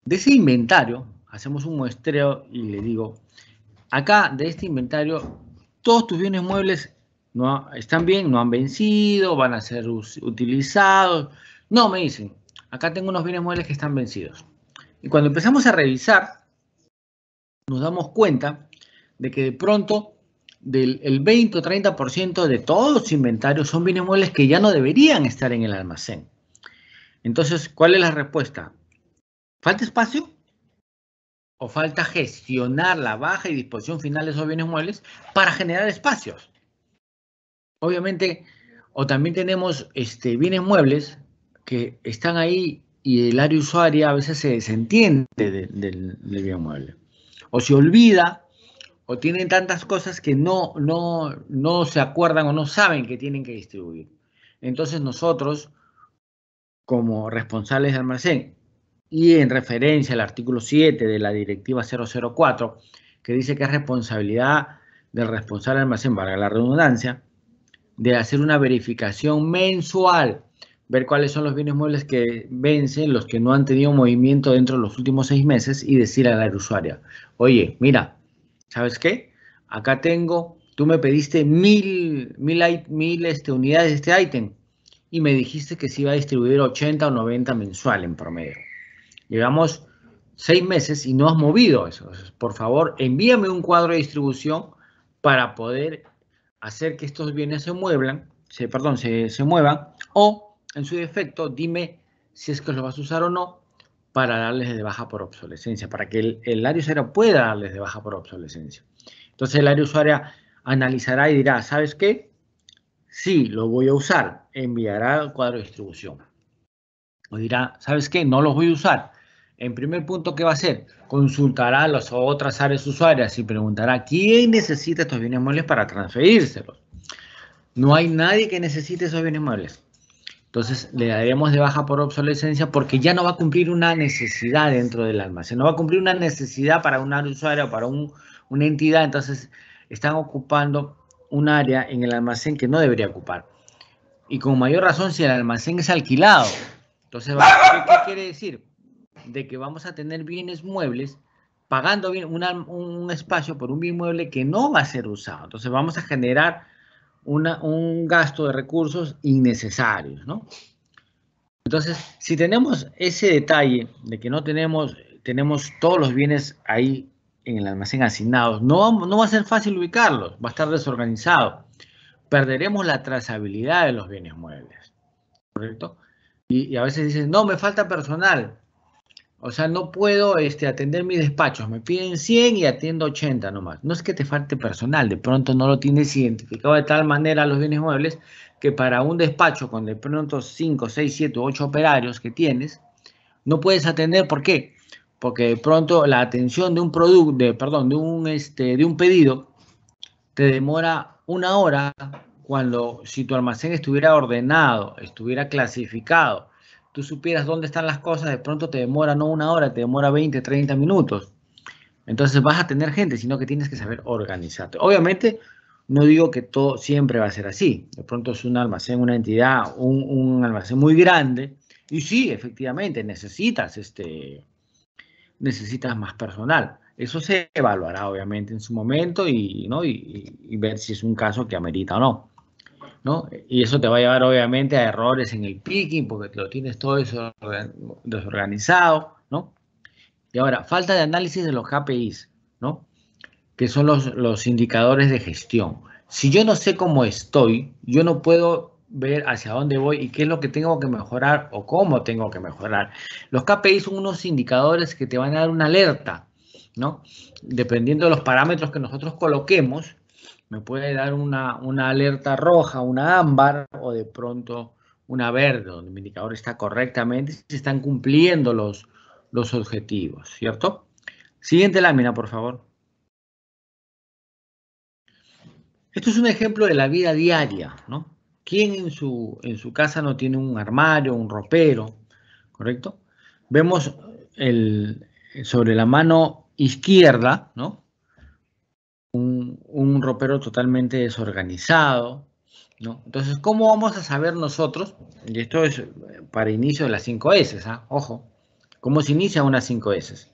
de ese inventario, hacemos un muestreo y le digo, acá de este inventario, todos tus bienes muebles están bien, no han vencido, van a ser utilizados. No, me dicen, acá tengo unos bienes muebles que están vencidos. Y cuando empezamos a revisar, nos damos cuenta de que de pronto el 20 o 30% de todos los inventarios son bienes muebles que ya no deberían estar en el almacén. Entonces, ¿cuál es la respuesta? ¿Falta espacio? ¿O falta gestionar la baja y disposición final de esos bienes muebles para generar espacios? Obviamente, o también tenemos bienes muebles que están ahí y el área usuaria a veces se desentiende del bien mueble. O se olvida, o tienen tantas cosas que no se acuerdan o no saben que tienen que distribuir. Entonces nosotros, como responsables de almacén, y en referencia al artículo 7 de la Directiva 004, que dice que es responsabilidad del responsable de almacén, valga la redundancia, de hacer una verificación mensual, ver cuáles son los bienes muebles que vencen, los que no han tenido movimiento dentro de los últimos 6 meses, y decirle a la usuaria, oye, mira, ¿sabes qué? Acá tengo, tú me pediste 1000 unidades de este ítem y me dijiste que se iba a distribuir 80 o 90 mensual en promedio. Llevamos 6 meses y no has movido eso. Por favor, envíame un cuadro de distribución para poder hacer que estos bienes se muevan, o en su defecto, dime si es que los vas a usar o no para darles de baja por obsolescencia, para que el área usuaria pueda darles de baja por obsolescencia. Entonces el área usuaria analizará y dirá, ¿sabes qué? Sí, lo voy a usar, enviará el cuadro de distribución. O dirá, ¿sabes qué? No los voy a usar. En primer punto, ¿qué va a hacer? Consultará a las otras áreas usuarias y preguntará, ¿quién necesita estos bienes muebles para transferírselos? No hay nadie que necesite esos bienes muebles. Entonces, le daremos de baja por obsolescencia porque ya no va a cumplir una necesidad dentro del almacén. No va a cumplir una necesidad para un área usuaria o para una entidad. Entonces, están ocupando un área en el almacén que no debería ocupar. Y con mayor razón si el almacén es alquilado. Entonces, ¿qué quiere decir? De que vamos a tener bienes muebles pagando un espacio por un bien mueble que no va a ser usado. Entonces, vamos a generar un gasto de recursos innecesarios, ¿no? Entonces, si tenemos ese detalle de que no tenemos todos los bienes ahí en el almacén asignados, no va a ser fácil ubicarlos, va a estar desorganizado. Perderemos la trazabilidad de los bienes muebles, ¿correcto? Y a veces dicen, no, me falta personal. O sea, no puedo atender mis despachos. Me piden 100 y atiendo 80 nomás. No es que te falte personal. De pronto no lo tienes identificado de tal manera los bienes muebles que para un despacho con de pronto 5, 6, 7, 8 operarios que tienes, no puedes atender. ¿Por qué? Porque de pronto la atención de un producto, de un pedido te demora 1 hora cuando si tu almacén estuviera ordenado, estuviera clasificado, tú supieras dónde están las cosas, de pronto te demora no 1 hora, te demora 20, 30 minutos. Entonces vas a tener gente, sino que tienes que saber organizarte. Obviamente, no digo que todo siempre va a ser así. De pronto es un almacén, una entidad, un almacén muy grande. Y sí, efectivamente, necesitas más personal. Eso se evaluará, obviamente, en su momento y ver si es un caso que amerita o no. ¿No? Y eso te va a llevar obviamente a errores en el picking porque lo tienes todo eso desorganizado, ¿no? Y ahora, falta de análisis de los KPIs, ¿no? Que son los indicadores de gestión. Si yo no sé cómo estoy, yo no puedo ver hacia dónde voy y qué es lo que tengo que mejorar o cómo tengo que mejorar. Los KPIs son unos indicadores que te van a dar una alerta, ¿no? Dependiendo de los parámetros que nosotros coloquemos, me puede dar una alerta roja, una ámbar o de pronto una verde, donde mi indicador está correctamente, se están cumpliendo los objetivos, ¿cierto? Siguiente lámina, por favor. Esto es un ejemplo de la vida diaria, ¿no? ¿Quién en su casa no tiene un armario, un ropero, correcto? Vemos sobre la mano izquierda, ¿no? Un ropero totalmente desorganizado, ¿no? Entonces, ¿cómo vamos a saber nosotros? Y esto es para inicio de las 5S, ¿ah? Ojo, ¿cómo se inicia una 5S?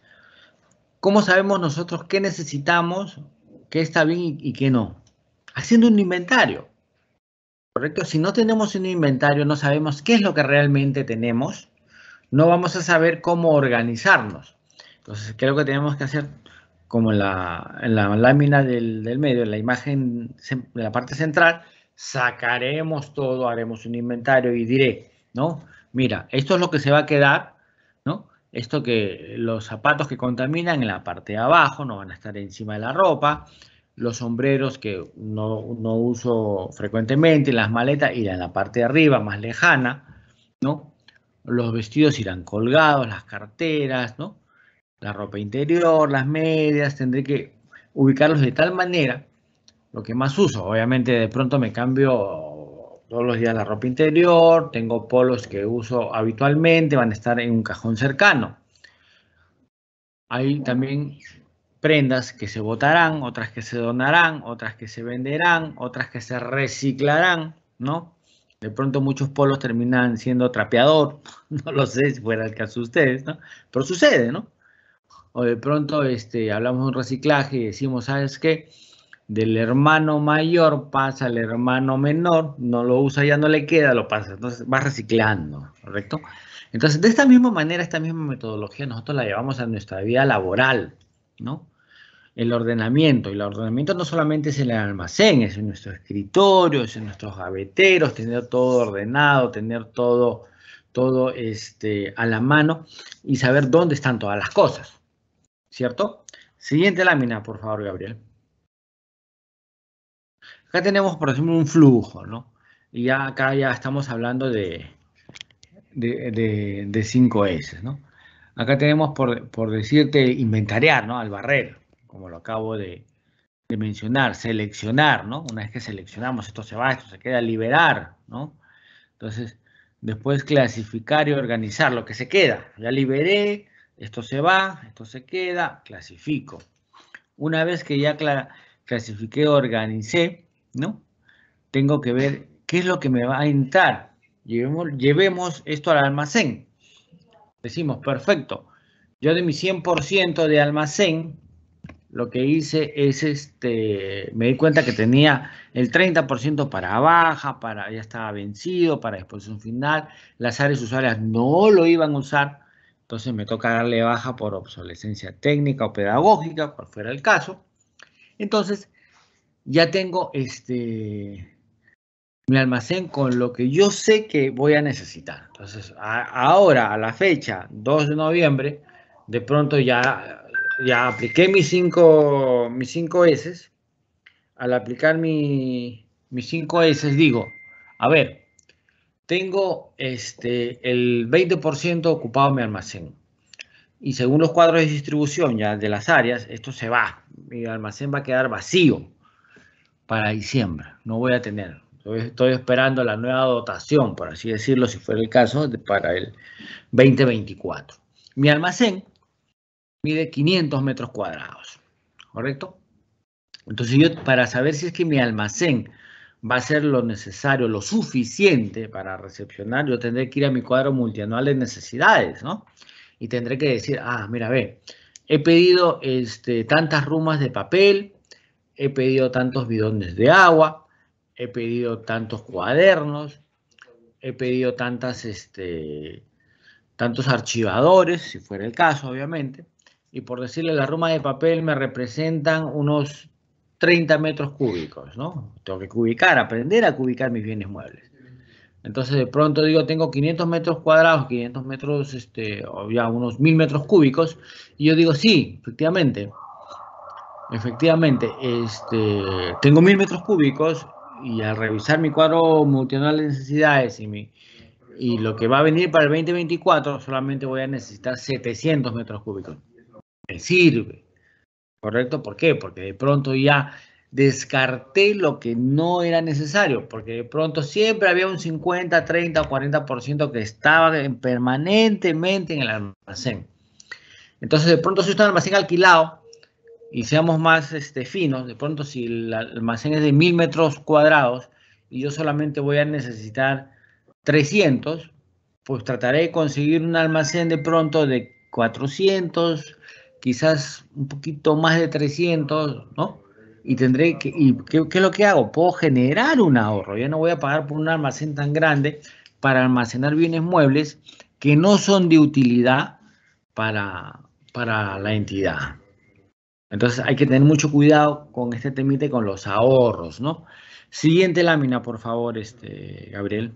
¿Cómo sabemos nosotros qué necesitamos, qué está bien y qué no? Haciendo un inventario, ¿correcto? Si no tenemos un inventario, no sabemos qué es lo que realmente tenemos, no vamos a saber cómo organizarnos. Entonces, ¿qué es lo que tenemos que hacer? como en la lámina del medio, en la imagen de la parte central, sacaremos todo, haremos un inventario y diré, ¿no? Mira, esto es lo que se va a quedar, ¿no? Esto que los zapatos que contaminan en la parte de abajo no van a estar encima de la ropa, los sombreros que no uso frecuentemente, las maletas irán en la parte de arriba, más lejana, ¿no? Los vestidos irán colgados, las carteras, ¿no? La ropa interior, las medias, tendré que ubicarlos de tal manera, lo que más uso, obviamente de pronto me cambio todos los días la ropa interior, tengo polos que uso habitualmente, van a estar en un cajón cercano. Hay también prendas que se botarán, otras que se donarán, otras que se venderán, otras que se reciclarán, ¿no? De pronto muchos polos terminan siendo trapeador, no lo sé si fuera el caso de ustedes, ¿no? Pero sucede, ¿no? O de pronto hablamos de un reciclaje y decimos, ¿sabes qué? Del hermano mayor pasa al hermano menor, no lo usa, ya no le queda, lo pasa. Entonces va reciclando, ¿correcto? Entonces, de esta misma manera, esta misma metodología, nosotros la llevamos a nuestra vida laboral, ¿no? El ordenamiento, y el ordenamiento no solamente es en el almacén, es en nuestro escritorio, es en nuestros gaveteros, tener todo ordenado, tener todo a la mano y saber dónde están todas las cosas, ¿cierto? Siguiente lámina, por favor, Gabriel. Acá tenemos, por ejemplo, un flujo, ¿no? Y ya acá ya estamos hablando de 5S, ¿no? Acá tenemos, por decirte, inventariar, ¿no? Al barrer, como lo acabo de mencionar, seleccionar, ¿no? Una vez que seleccionamos, esto se va, esto se queda, liberar, ¿no? Entonces, después clasificar y organizar lo que se queda. Ya liberé, esto se va, esto se queda, clasifico. Una vez que ya clasifiqué, organicé, ¿no? Tengo que ver qué es lo que me va a entrar. Llevemos esto al almacén. Decimos, perfecto. Yo de mi 100% de almacén, lo que hice es, me di cuenta que tenía el 30% para baja, ya estaba vencido, para disposición final. Las áreas usuarias no lo iban a usar. Entonces me toca darle baja por obsolescencia técnica o pedagógica, por fuera el caso. Entonces, ya tengo mi almacén con lo que yo sé que voy a necesitar. Entonces, ahora, a la fecha, 2 de noviembre, de pronto ya apliqué mis 5 S. Al aplicar mis 5 S, digo, a ver, tengo el 20% ocupado mi almacén. Y según los cuadros de distribución ya de las áreas, esto se va. Mi almacén va a quedar vacío para diciembre. No voy a tener. Estoy esperando la nueva dotación, por así decirlo, si fuera el caso, para el 2024. Mi almacén mide 500 metros cuadrados, ¿correcto? Entonces yo, para saber si es que mi almacén va a ser lo necesario, lo suficiente para recepcionar, yo tendré que ir a mi cuadro multianual de necesidades, ¿no? Y tendré que decir, mira, ve, he pedido tantas rumas de papel, he pedido tantos bidones de agua, he pedido tantos cuadernos, he pedido tantos archivadores, si fuera el caso, obviamente, y por decirle, la ruma de papel me representan unos 30 metros cúbicos, ¿no? Tengo que cubicar, aprender a cubicar mis bienes muebles. Entonces, de pronto digo, tengo 500 metros cuadrados, 500 metros, o ya unos 1000 metros cúbicos, y yo digo, sí, efectivamente, tengo 1000 metros cúbicos, y al revisar mi cuadro multianual de necesidades y lo que va a venir para el 2024, solamente voy a necesitar 700 metros cúbicos. Me sirve, ¿correcto? ¿Por qué? Porque de pronto ya descarté lo que no era necesario, porque de pronto siempre había un 50, 30 o 40% que estaba permanentemente en el almacén. Entonces, de pronto, si está un almacén alquilado, y seamos más finos, de pronto si el almacén es de 1000 metros cuadrados y yo solamente voy a necesitar 300, pues trataré de conseguir un almacén de pronto de 400, quizás un poquito más de 300, ¿no? Y tendré que, ¿qué es lo que hago? Puedo generar un ahorro, ya no voy a pagar por un almacén tan grande para almacenar bienes muebles que no son de utilidad para la entidad. Entonces hay que tener mucho cuidado con este temita y con los ahorros, ¿no? Siguiente lámina, por favor, Gabriel.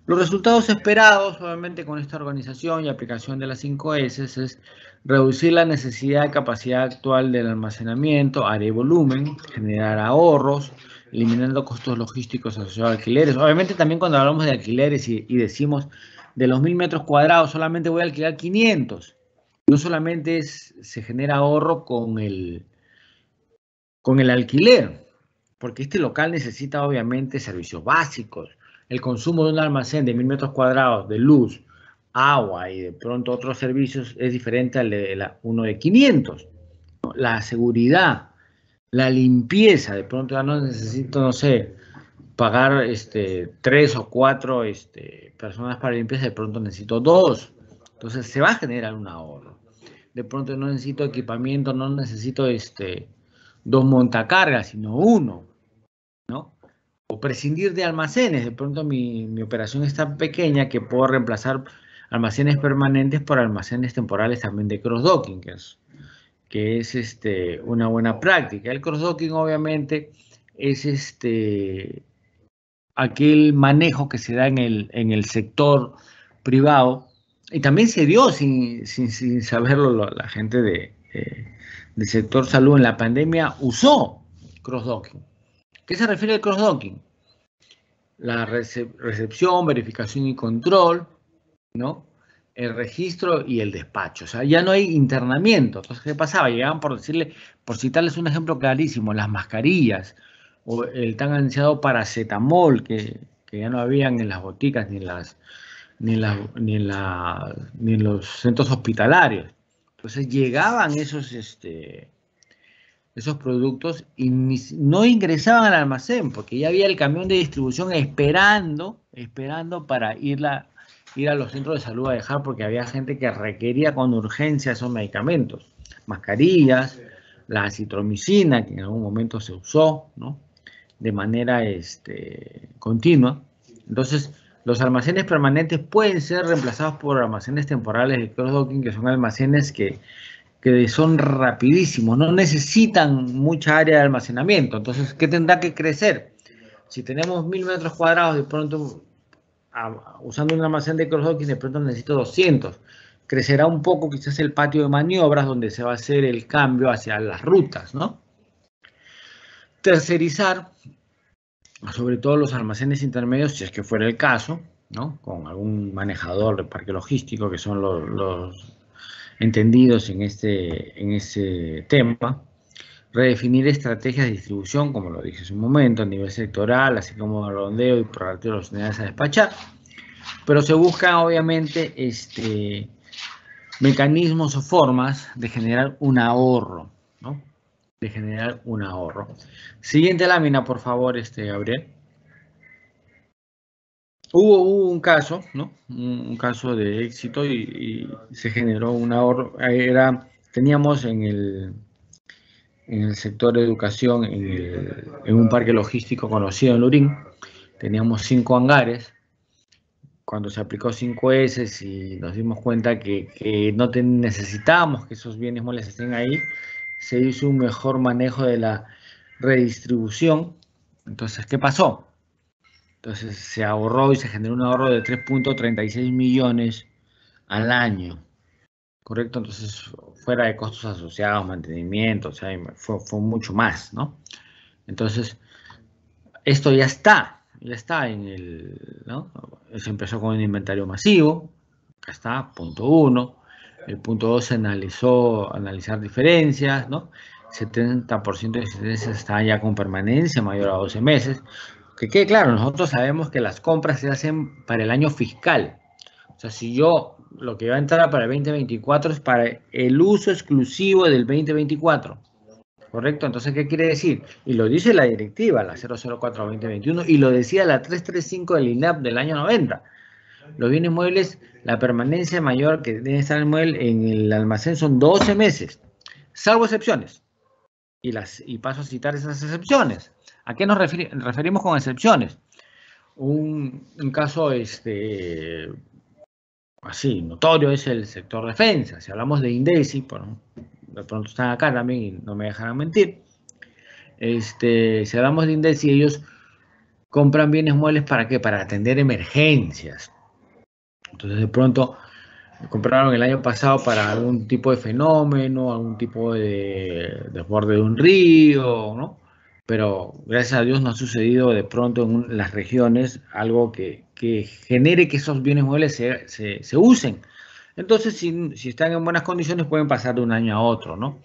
Los resultados esperados, obviamente, con esta organización y aplicación de las 5S es reducir la necesidad de capacidad actual del almacenamiento, área y volumen, generar ahorros, eliminando costos logísticos asociados a alquileres. Obviamente también cuando hablamos de alquileres y decimos de los 1000 metros cuadrados solamente voy a alquilar 500. No solamente se genera ahorro con el alquiler, porque este local necesita obviamente servicios básicos. El consumo de un almacén de 1000 metros cuadrados de luz, agua y de pronto otros servicios es diferente al de uno de 500. La seguridad, la limpieza, de pronto ya no necesito, no sé, pagar 3 o 4 personas para limpieza, de pronto necesito 2. Entonces se va a generar un ahorro. De pronto no necesito equipamiento, no necesito 2 montacargas, sino 1, ¿no? O prescindir de almacenes. De pronto mi operación es tan pequeña que puedo reemplazar almacenes permanentes por almacenes temporales también de cross-docking, que es una buena práctica. El cross-docking obviamente es aquel manejo que se da en el sector privado y también se dio sin saberlo la gente del sector salud en la pandemia usó cross-docking. ¿Qué se refiere al cross-docking? La recepción, verificación y control, ¿no? El registro y el despacho. O sea, ya no hay internamiento. Entonces, ¿qué pasaba? Llegaban por citarles un ejemplo clarísimo, las mascarillas o el tan ansiado paracetamol que ya no habían en las boticas ni en los centros hospitalarios. Entonces llegaban esos productos y no ingresaban al almacén porque ya había el camión de distribución esperando para ir a los centros de salud a dejar, porque había gente que requería con urgencia esos medicamentos, mascarillas, la acitromicina que en algún momento se usó, ¿no? De manera continua. Entonces, los almacenes permanentes pueden ser reemplazados por almacenes temporales de cross-docking, que son almacenes que son rapidísimos, no necesitan mucha área de almacenamiento. Entonces, ¿qué tendrá que crecer? Si tenemos 1000 metros cuadrados, de pronto, usando un almacén de cross-docking, de pronto necesito 200. Crecerá un poco quizás el patio de maniobras donde se va a hacer el cambio hacia las rutas, ¿no? Tercerizar, sobre todo los almacenes intermedios, si es que fuera el caso, ¿no? Con algún manejador de parque logístico, que son los entendidos en ese tema. Redefinir estrategias de distribución, como lo dije hace un momento, a nivel sectoral, así como redondeo y prorrateo de las unidades a despachar. Pero se buscan, obviamente, mecanismos o formas de generar un ahorro, ¿no? De generar un ahorro. Siguiente lámina, por favor, Gabriel. Hubo un caso, ¿no? Un caso de éxito y se generó un ahorro. Teníamos en el sector de educación, en un parque logístico conocido en Lurín, teníamos 5 hangares. Cuando se aplicó 5S y nos dimos cuenta que no necesitábamos que esos bienes muebles estén ahí, se hizo un mejor manejo de la redistribución. Entonces, ¿qué pasó? Entonces se ahorró y se generó un ahorro de 3.36 millones al año, ¿correcto? Entonces, fuera de costos asociados, mantenimiento, o sea, fue mucho más, ¿no? Entonces, esto ya está ¿no? Se empezó con un inventario masivo, acá está, punto 1. El punto 2 se analizar diferencias, ¿no? 70% de diferencias están ya con permanencia mayor a 12 meses. Que quede claro, nosotros sabemos que las compras se hacen para el año fiscal. O sea, si yo lo que va a entrar para el 2024 es para el uso exclusivo del 2024. ¿Correcto? Entonces, ¿qué quiere decir? Y lo dice la directiva, la 004-2021, y lo decía la 335 del INAP del año 90. Los bienes muebles, la permanencia mayor que debe estar en el almacén son 12 meses, salvo excepciones. Y paso a citar esas excepciones. ¿A qué nos referimos con excepciones? Un caso así notorio es el sector defensa. Si hablamos de INDECI, de pronto están acá también y no me dejarán mentir. Si hablamos de Indesi, ellos compran bienes muebles ¿para qué? Para atender emergencias. Entonces, de pronto, compraron el año pasado para algún tipo de fenómeno, algún tipo de desborde de un río, ¿no? Pero gracias a Dios no ha sucedido de pronto en las regiones algo que genere que esos bienes muebles se usen. Entonces, si están en buenas condiciones, pueden pasar de un año a otro, ¿no?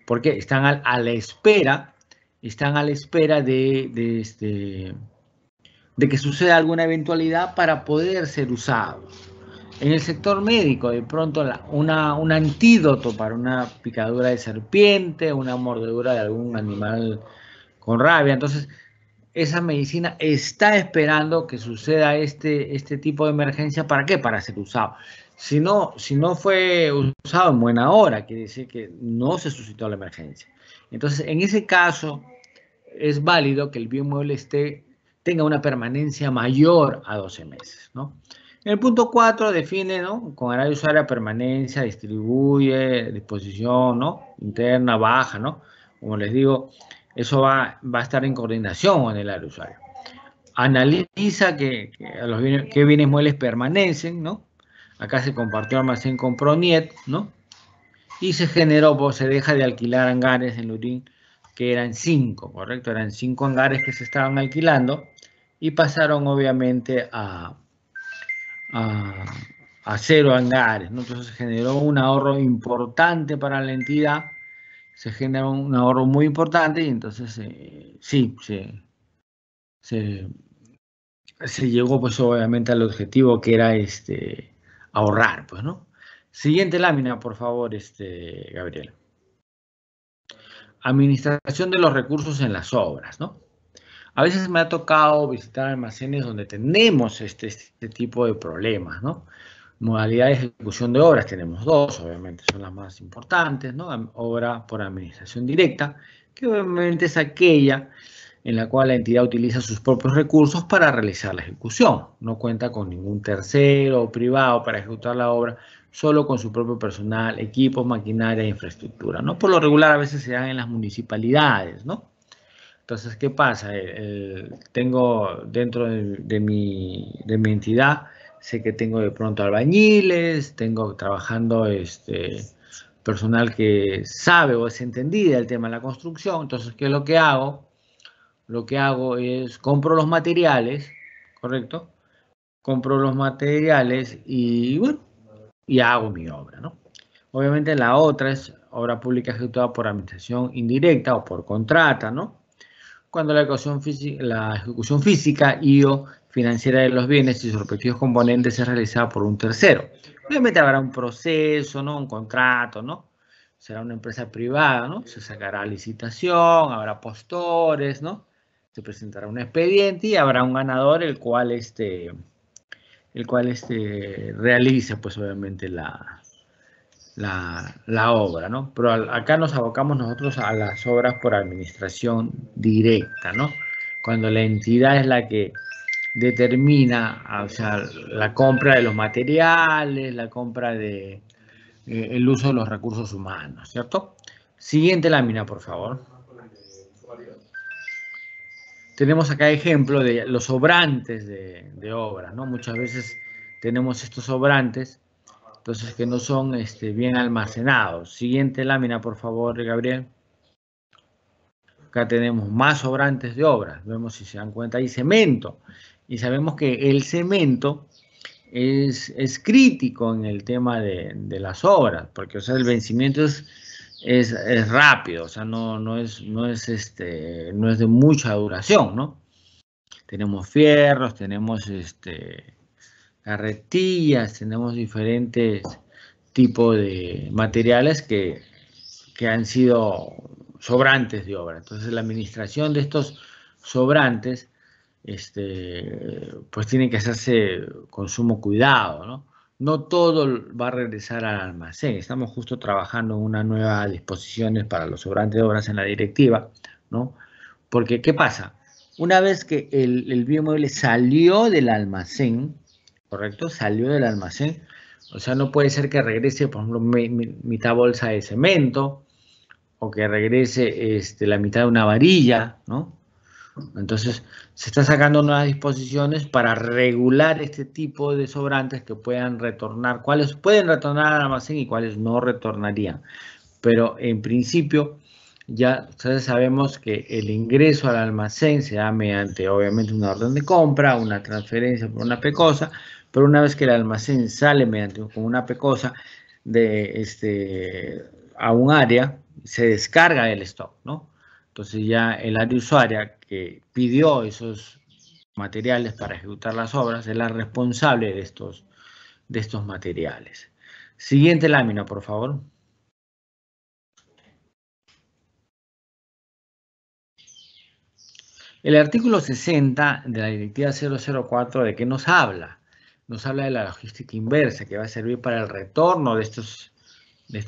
Porque están a la espera, de que suceda alguna eventualidad para poder ser usados. En el sector médico, de pronto, un antídoto para una picadura de serpiente, una mordedura de algún animal con rabia. Entonces, esa medicina está esperando que suceda este tipo de emergencia. ¿Para qué? Para ser usado. Si no fue usado en buena hora, quiere decir que no se suscitó la emergencia. Entonces, en ese caso, es válido que el bien mueble tenga una permanencia mayor a 12 meses, ¿no? En el punto 4 define, ¿no? Con área de usuaria, permanencia, distribuye, disposición, ¿no? Interna, baja, ¿no? Como les digo, eso va a estar en coordinación con el área de usuario. Analiza qué bienes muebles permanecen, ¿no? Acá se compartió almacén con Proniet, ¿no? Y se generó, pues se deja de alquilar hangares en Lurín, que eran 5, ¿correcto? Eran 5 hangares que se estaban alquilando y pasaron obviamente a 0 hangares, ¿no? Entonces se generó un ahorro importante para la entidad, se generó un ahorro muy importante y entonces sí, se llegó pues obviamente al objetivo que era ahorrar, pues, ¿no? Siguiente lámina, por favor, Gabriel. Administración de los recursos en las obras, ¿no? A veces me ha tocado visitar almacenes donde tenemos este tipo de problemas, ¿no? Modalidad de ejecución de obras tenemos 2, obviamente son las más importantes, ¿no? Obra por administración directa, que obviamente es aquella en la cual la entidad utiliza sus propios recursos para realizar la ejecución. No cuenta con ningún tercero o privado para ejecutar la obra, solo con su propio personal, equipos, maquinaria e infraestructura, ¿no? Por lo regular a veces se dan en las municipalidades, ¿no? Entonces, ¿qué pasa? Tengo dentro de mi entidad, sé que tengo de pronto albañiles, tengo trabajando personal que sabe o es entendida el tema de la construcción. Entonces, ¿qué es lo que hago? Lo que hago es compro los materiales, ¿correcto? Compro los materiales y, bueno, y hago mi obra, ¿no? Obviamente la otra es obra pública ejecutada por administración indirecta o por contrata, ¿no? Cuando la ejecución física y o financiera de los bienes y sus respectivos componentes es realizada por un tercero. Obviamente habrá un proceso, ¿no? Un contrato, ¿no? Será una empresa privada, ¿no? Se sacará licitación, habrá postores, ¿no? Se presentará un expediente y habrá un ganador el cual realice, pues obviamente la obra, ¿no? Pero acá nos abocamos nosotros a las obras por administración directa, ¿no? Cuando la entidad es la que determina, o sea, la compra de los materiales, la compra de el uso de los recursos humanos, ¿cierto? Siguiente lámina, por favor. Tenemos acá ejemplo de los sobrantes de obras, ¿no? Muchas veces tenemos estos sobrantes, entonces que no son bien almacenados. Siguiente lámina, por favor, Gabriel. Acá tenemos más sobrantes de obras. Vemos si se dan cuenta, hay cemento. Y sabemos que el cemento es crítico en el tema de las obras, porque o sea, el vencimiento es rápido, o sea, no es de mucha duración, ¿no? Tenemos fierros, tenemos carretillas, tenemos diferentes tipos de materiales que han sido sobrantes de obra. Entonces, la administración de estos sobrantes, pues tiene que hacerse con sumo cuidado, ¿no? No todo va a regresar al almacén. Estamos justo trabajando en una nueva disposiciones para los sobrantes de obras en la directiva, ¿no? Porque, ¿qué pasa? Una vez que el bien mueble salió del almacén, ¿correcto? Salió del almacén, o sea, no puede ser que regrese, por ejemplo, mitad bolsa de cemento, o que regrese la mitad de una varilla, ¿no? Entonces, se está sacando nuevas disposiciones para regular este tipo de sobrantes que puedan retornar, cuáles pueden retornar al almacén y cuáles no retornarían. Pero en principio, ya ustedes sabemos que el ingreso al almacén se da mediante, obviamente, una orden de compra, una transferencia por una pecosa, pero una vez que el almacén sale mediante con una pecosa a un área, se descarga el stock, ¿no? Entonces ya el área usuaria que pidió esos materiales para ejecutar las obras es la responsable de estos materiales. Siguiente lámina, por favor. El artículo 60 de la Directiva 004, ¿de qué nos habla? Nos habla de la logística inversa, que va a servir para el retorno de estos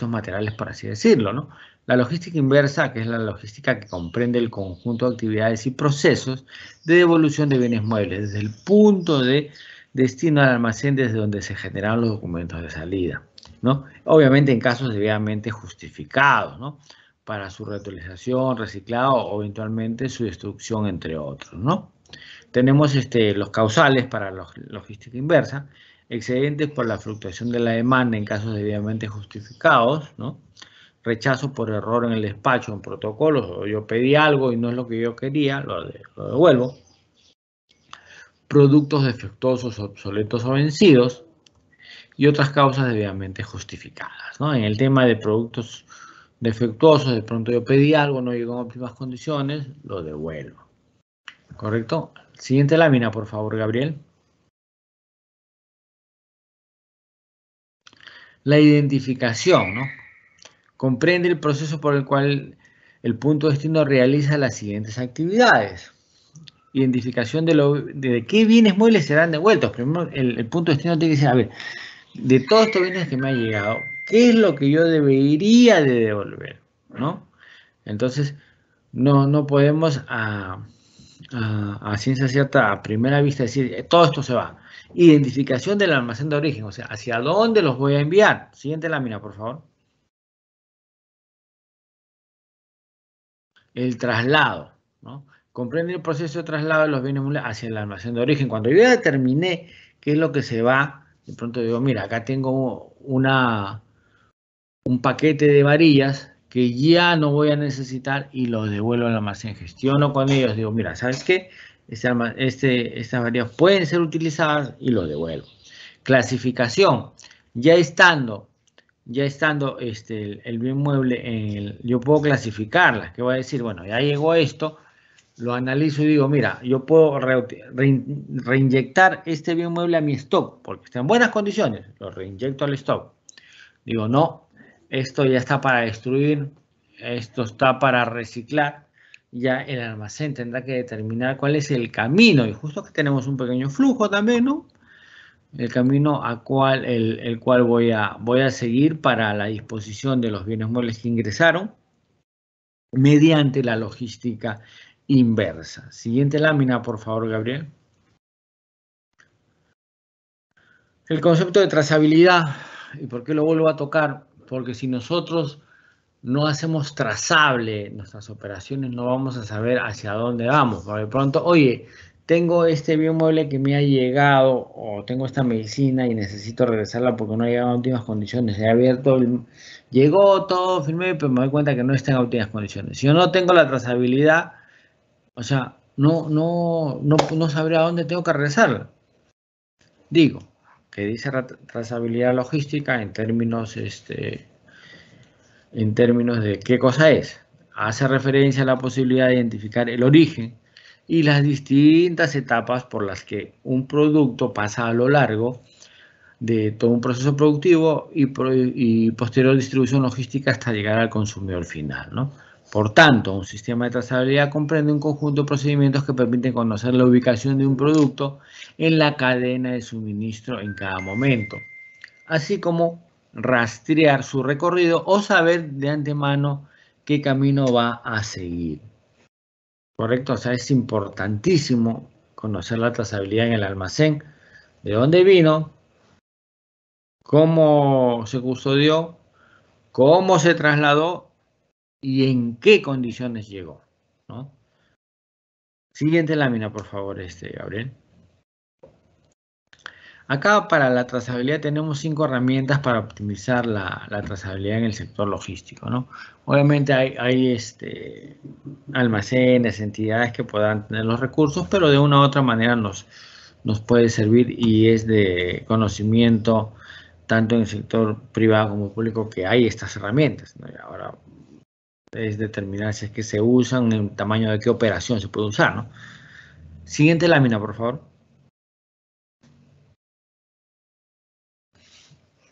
materiales, por así decirlo, ¿no? La logística inversa, que es la logística que comprende el conjunto de actividades y procesos de devolución de bienes muebles, desde el punto de destino al almacén desde donde se generaron los documentos de salida, ¿no? Obviamente en casos debidamente justificados, ¿no? Para su reutilización, reciclado o eventualmente su destrucción, entre otros, ¿no? Tenemos los causales para la logística inversa, excedentes por la fluctuación de la demanda en casos debidamente justificados, ¿no? Rechazo por error en el despacho, en protocolos, o yo pedí algo y no es lo que yo quería, lo devuelvo. Productos defectuosos, obsoletos o vencidos, y otras causas debidamente justificadas, ¿no? En el tema de productos defectuosos, de pronto yo pedí algo, no llegó en óptimas condiciones, lo devuelvo. ¿Correcto? Siguiente lámina, por favor, Gabriel. La identificación, ¿no? Comprende el proceso por el cual el punto de destino realiza las siguientes actividades. Identificación de qué bienes muebles serán devueltos. Primero, el punto de destino tiene que decir, a ver, de todos estos bienes que me han llegado, ¿qué es lo que yo debería de devolver? ¿No? Entonces, no podemos a ciencia cierta, a primera vista, decir, todo esto se va. Identificación del almacén de origen, o sea, ¿hacia dónde los voy a enviar? Siguiente lámina, por favor. El traslado, ¿no? Comprende el proceso de traslado de los bienes muebles hacia el almacén de origen. Cuando yo ya determiné qué es lo que se va, de pronto digo, mira, acá tengo un paquete de varillas que ya no voy a necesitar y los devuelvo al almacén. Gestiono con ellos, digo, mira, ¿sabes qué? Estas varillas pueden ser utilizadas y los devuelvo. Clasificación, ya estando el bien mueble, yo puedo clasificarlas. ¿Qué voy a decir? Bueno, ya llegó esto, lo analizo y digo, mira, yo puedo reinyectar este bien mueble a mi stock, porque está en buenas condiciones, lo reinyecto al stock. Digo, no, esto ya está para destruir, esto está para reciclar, ya el almacén tendrá que determinar cuál es el camino, y justo que tenemos un pequeño flujo también, ¿no? El camino el cual voy a seguir para la disposición de los bienes muebles que ingresaron mediante la logística inversa. Siguiente lámina, por favor, Gabriel. El concepto de trazabilidad. ¿Y por qué lo vuelvo a tocar? Porque si nosotros no hacemos trazable nuestras operaciones, no vamos a saber hacia dónde vamos. De pronto, oye, tengo este bien mueble que me ha llegado, o tengo esta medicina y necesito regresarla porque no ha llegado en óptimas condiciones. He abierto, llegó todo, firmé, pero me doy cuenta que no está en óptimas condiciones. Si yo no tengo la trazabilidad, o sea, no sabré a dónde tengo que regresarla. Digo, que dice trazabilidad logística en términos de qué cosa es. Hace referencia a la posibilidad de identificar el origen y las distintas etapas por las que un producto pasa a lo largo de todo un proceso productivo y posterior distribución logística hasta llegar al consumidor final, ¿no? Por tanto, un sistema de trazabilidad comprende un conjunto de procedimientos que permiten conocer la ubicación de un producto en la cadena de suministro en cada momento, así como rastrear su recorrido o saber de antemano qué camino va a seguir. ¿Correcto? O sea, es importantísimo conocer la trazabilidad en el almacén, de dónde vino, cómo se custodió, cómo se trasladó y en qué condiciones llegó, ¿no? Siguiente lámina, por favor, Gabriel. Acá para la trazabilidad tenemos 5 herramientas para optimizar la trazabilidad en el sector logístico, ¿no? Obviamente hay almacenes, entidades que puedan tener los recursos, pero de una u otra manera nos puede servir y es de conocimiento tanto en el sector privado como público que hay estas herramientas, ¿no? Y ahora es determinar si es que se usan, en tamaño de qué operación se puede usar, ¿no? Siguiente lámina, por favor.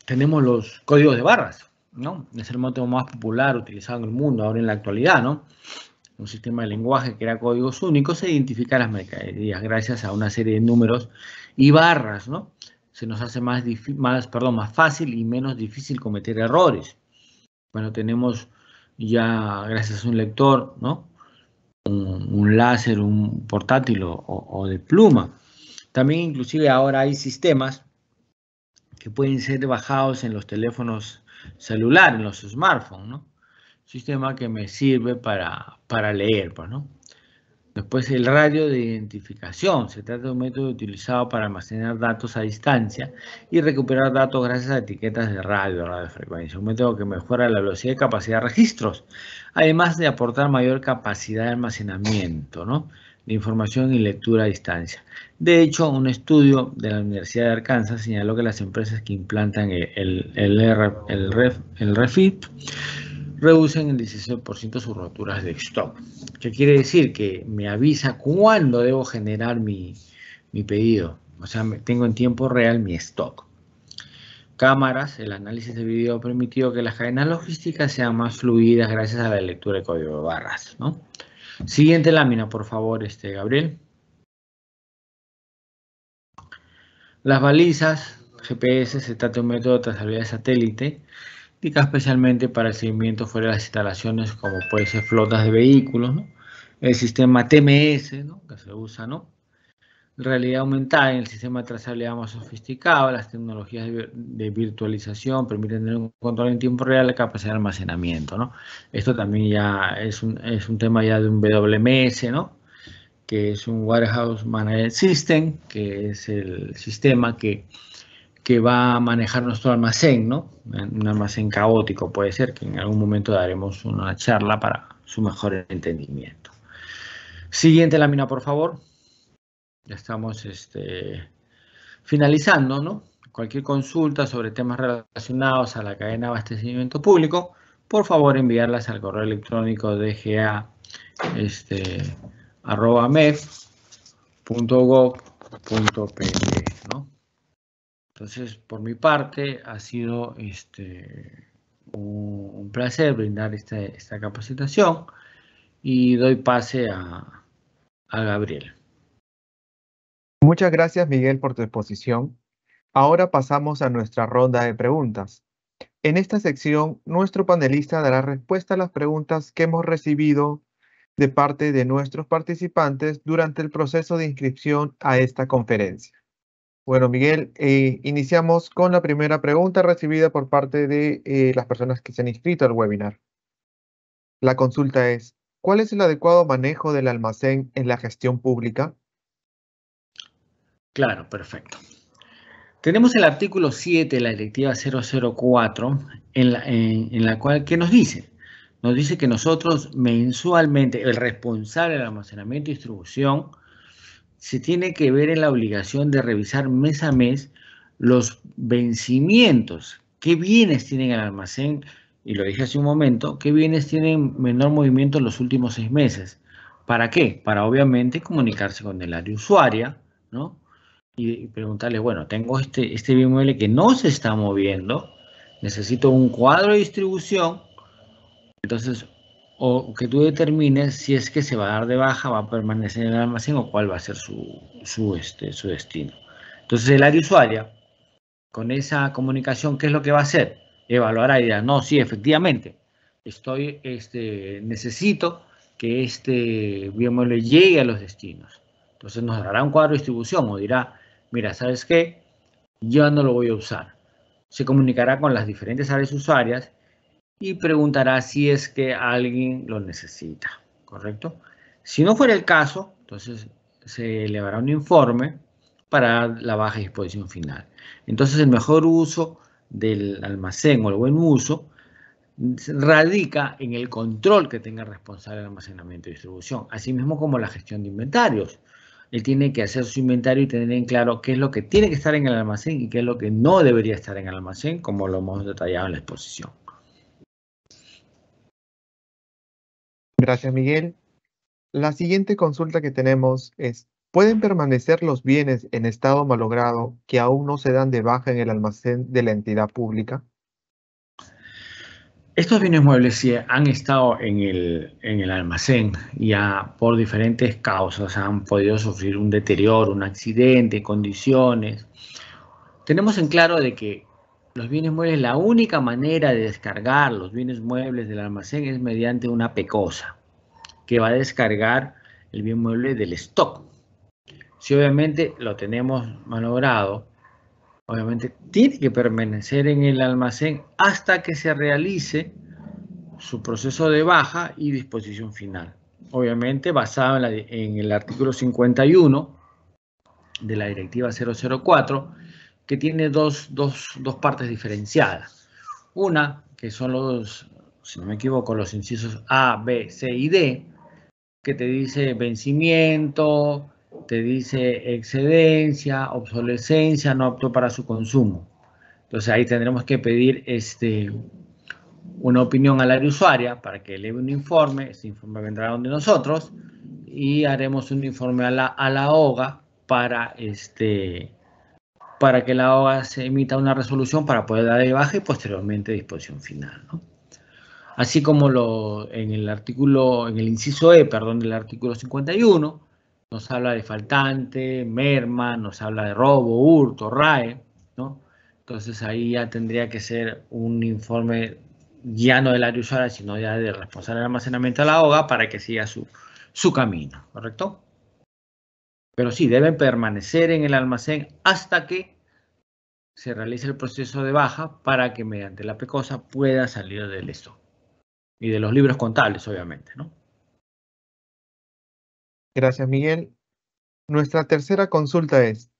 Tenemos los códigos de barras, ¿no? Es el método más popular utilizado en el mundo ahora en la actualidad, ¿no? Un sistema de lenguaje que crea códigos únicos e identifica las mercaderías gracias a una serie de números y barras, ¿no? Se nos hace más fácil y menos difícil cometer errores. Bueno, tenemos ya, gracias a un lector, ¿no? Un láser, un portátil o de pluma. También inclusive ahora hay sistemas que pueden ser bajados en los teléfonos celulares, en los smartphones, ¿no? Sistema que me sirve para leer, pues, ¿no? Después el radio de identificación. Se trata de un método utilizado para almacenar datos a distancia y recuperar datos gracias a etiquetas de radiofrecuencia. Un método que mejora la velocidad y capacidad de registros, además de aportar mayor capacidad de almacenamiento, ¿no? De información y lectura a distancia. De hecho, un estudio de la Universidad de Arkansas señaló que las empresas que implantan el REFID reducen en 16% sus roturas de stock. ¿Qué quiere decir? Que me avisa cuándo debo generar mi pedido. O sea, tengo en tiempo real mi stock. Cámaras, el análisis de video ha permitido que las cadenas logísticas sean más fluidas gracias a la lectura de código de barras, ¿no? Siguiente lámina, por favor, Gabriel. Las balizas GPS se trata de un método de trazabilidad de satélite especialmente para el seguimiento fuera de las instalaciones, como puede ser flotas de vehículos, ¿no? El sistema TMS, ¿no? Que se usa, ¿no? Realidad aumentada en el sistema de trazabilidad más sofisticado, las tecnologías de virtualización permiten tener un control en tiempo real de capacidad de almacenamiento, ¿no? Esto también ya es un tema ya de un WMS, ¿no? Que es un Warehouse Management System, que es el sistema que va a manejar nuestro almacén, ¿no? Un almacén caótico puede ser, que en algún momento daremos una charla para su mejor entendimiento. Siguiente lámina, por favor. Ya estamos finalizando, ¿no? Cualquier consulta sobre temas relacionados a la cadena de abastecimiento público, por favor enviarlas al correo electrónico dga@mef.gov.pe, ¿no? Entonces, por mi parte, ha sido un placer brindar esta capacitación y doy pase a Gabriel. Muchas gracias, Miguel, por tu exposición. Ahora pasamos a nuestra ronda de preguntas. En esta sección, nuestro panelista dará respuesta a las preguntas que hemos recibido de parte de nuestros participantes durante el proceso de inscripción a esta conferencia. Bueno, Miguel, iniciamos con la primera pregunta recibida por parte de las personas que se han inscrito al webinar. La consulta es, ¿cuál es el adecuado manejo del almacén en la gestión pública? Claro, perfecto. Tenemos el artículo 7 de la Directiva 004, en la cual, ¿qué nos dice? Nos dice que nosotros mensualmente, el responsable del almacenamiento y distribución, se tiene que ver en la obligación de revisar mes a mes los vencimientos, qué bienes tienen el almacén, y lo dije hace un momento, qué bienes tienen menor movimiento en los últimos 6 meses. ¿Para qué? Para obviamente comunicarse con el área usuaria, ¿no? Y preguntarle, bueno, tengo este bien mueble que no se está moviendo, necesito un cuadro de distribución, entonces, o que tú determines si es que se va a dar de baja, va a permanecer en el almacén o cuál va a ser su destino. Entonces, el área usuaria, con esa comunicación, ¿qué es lo que va a hacer? Evaluará y dirá, no, sí, efectivamente, necesito que este bien mueble llegue a los destinos. Entonces, nos dará un cuadro de distribución o dirá, mira, ¿sabes qué? Yo no lo voy a usar. Se comunicará con las diferentes áreas usuarias y preguntará si es que alguien lo necesita, ¿correcto? Si no fuera el caso, entonces se elevará un informe para la baja disposición final. Entonces el mejor uso del almacén o el buen uso radica en el control que tenga el responsable de almacenamiento y distribución, así mismo como la gestión de inventarios. Él tiene que hacer su inventario y tener en claro qué es lo que tiene que estar en el almacén y qué es lo que no debería estar en el almacén, como lo hemos detallado en la exposición. Gracias, Miguel. La siguiente consulta que tenemos es, ¿pueden permanecer los bienes en estado malogrado que aún no se dan de baja en el almacén de la entidad pública? Estos bienes muebles sí han estado en el almacén ya por diferentes causas, han podido sufrir un deterioro, un accidente, condiciones. Tenemos en claro de que los bienes muebles, la única manera de descargar los bienes muebles del almacén es mediante una pecosa, que va a descargar el bien mueble del stock. Si obviamente lo tenemos malogrado, obviamente tiene que permanecer en el almacén hasta que se realice su proceso de baja y disposición final. Obviamente basado en el artículo 51 de la directiva 004, que tiene dos partes diferenciadas. Una, que son los, si no me equivoco, los incisos A, B, C y D, que te dice vencimiento, te dice excedencia, obsolescencia, no apto para su consumo. Entonces ahí tendremos que pedir una opinión al área usuaria para que eleve un informe. Este informe vendrá donde nosotros y haremos un informe a la OGA para que la OGA se emita una resolución para poder dar de baja y posteriormente disposición final, ¿no? Así como en el inciso E, perdón, del artículo 51, nos habla de faltante, merma, nos habla de robo, hurto, RAE, ¿no? Entonces ahí ya tendría que ser un informe ya no del área usuaria, sino ya del responsable de almacenamiento de la OGA para que siga su camino, ¿correcto? Pero sí, deben permanecer en el almacén hasta que se realice el proceso de baja para que mediante la pecosa pueda salir del stock. Y de los libros contables, obviamente, ¿no? Gracias, Miguel. Nuestra tercera consulta es,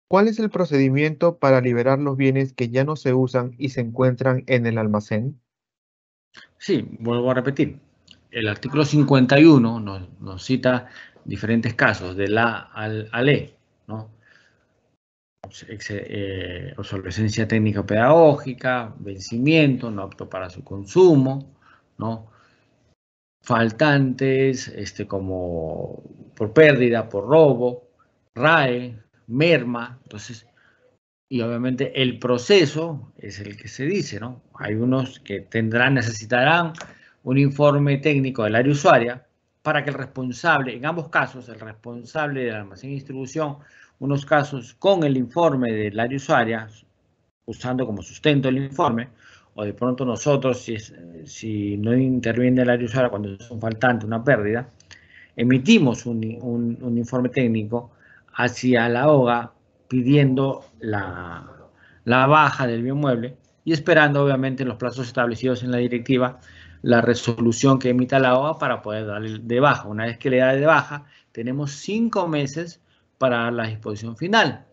¿cuál es el procedimiento para liberar los bienes que ya no se usan y se encuentran en el almacén? Sí, vuelvo a repetir. El artículo 51 nos cita diferentes casos, de la al E, ¿no? Obsolescencia técnica pedagógica, vencimiento, no apto para su consumo, ¿no? Faltantes, como por pérdida, por robo, RAE, merma. Entonces, y obviamente el proceso es el que se dice, ¿no? Hay unos que necesitarán un informe técnico del área usuaria para que el responsable, en ambos casos, el responsable del almacén y distribución, unos casos con el informe del área usuaria, usando como sustento el informe, o de pronto nosotros, si no interviene el área usuaria cuando es un faltante, una pérdida, emitimos un informe técnico hacia la OGA pidiendo la baja del bien mueble y esperando obviamente en los plazos establecidos en la directiva la resolución que emita la OGA para poder darle de baja. Una vez que le da de baja, tenemos 5 meses para la disposición final.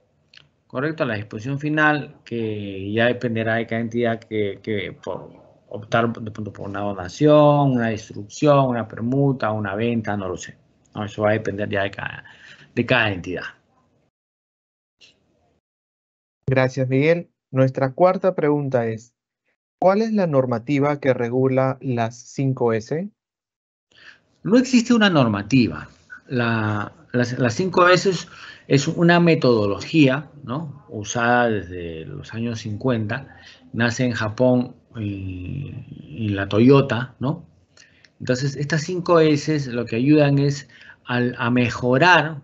Correcto, la disposición final que ya dependerá de cada entidad que por optar de pronto por una donación, una destrucción, una permuta, una venta, no lo sé. No, eso va a depender ya de cada entidad. Gracias, Miguel. Nuestra cuarta pregunta es, ¿cuál es la normativa que regula las 5S? No existe una normativa. Las 5S es una metodología, ¿no? Usada desde los años 50. Nace en Japón y la Toyota, ¿no? Entonces, estas 5S lo que ayudan es a mejorar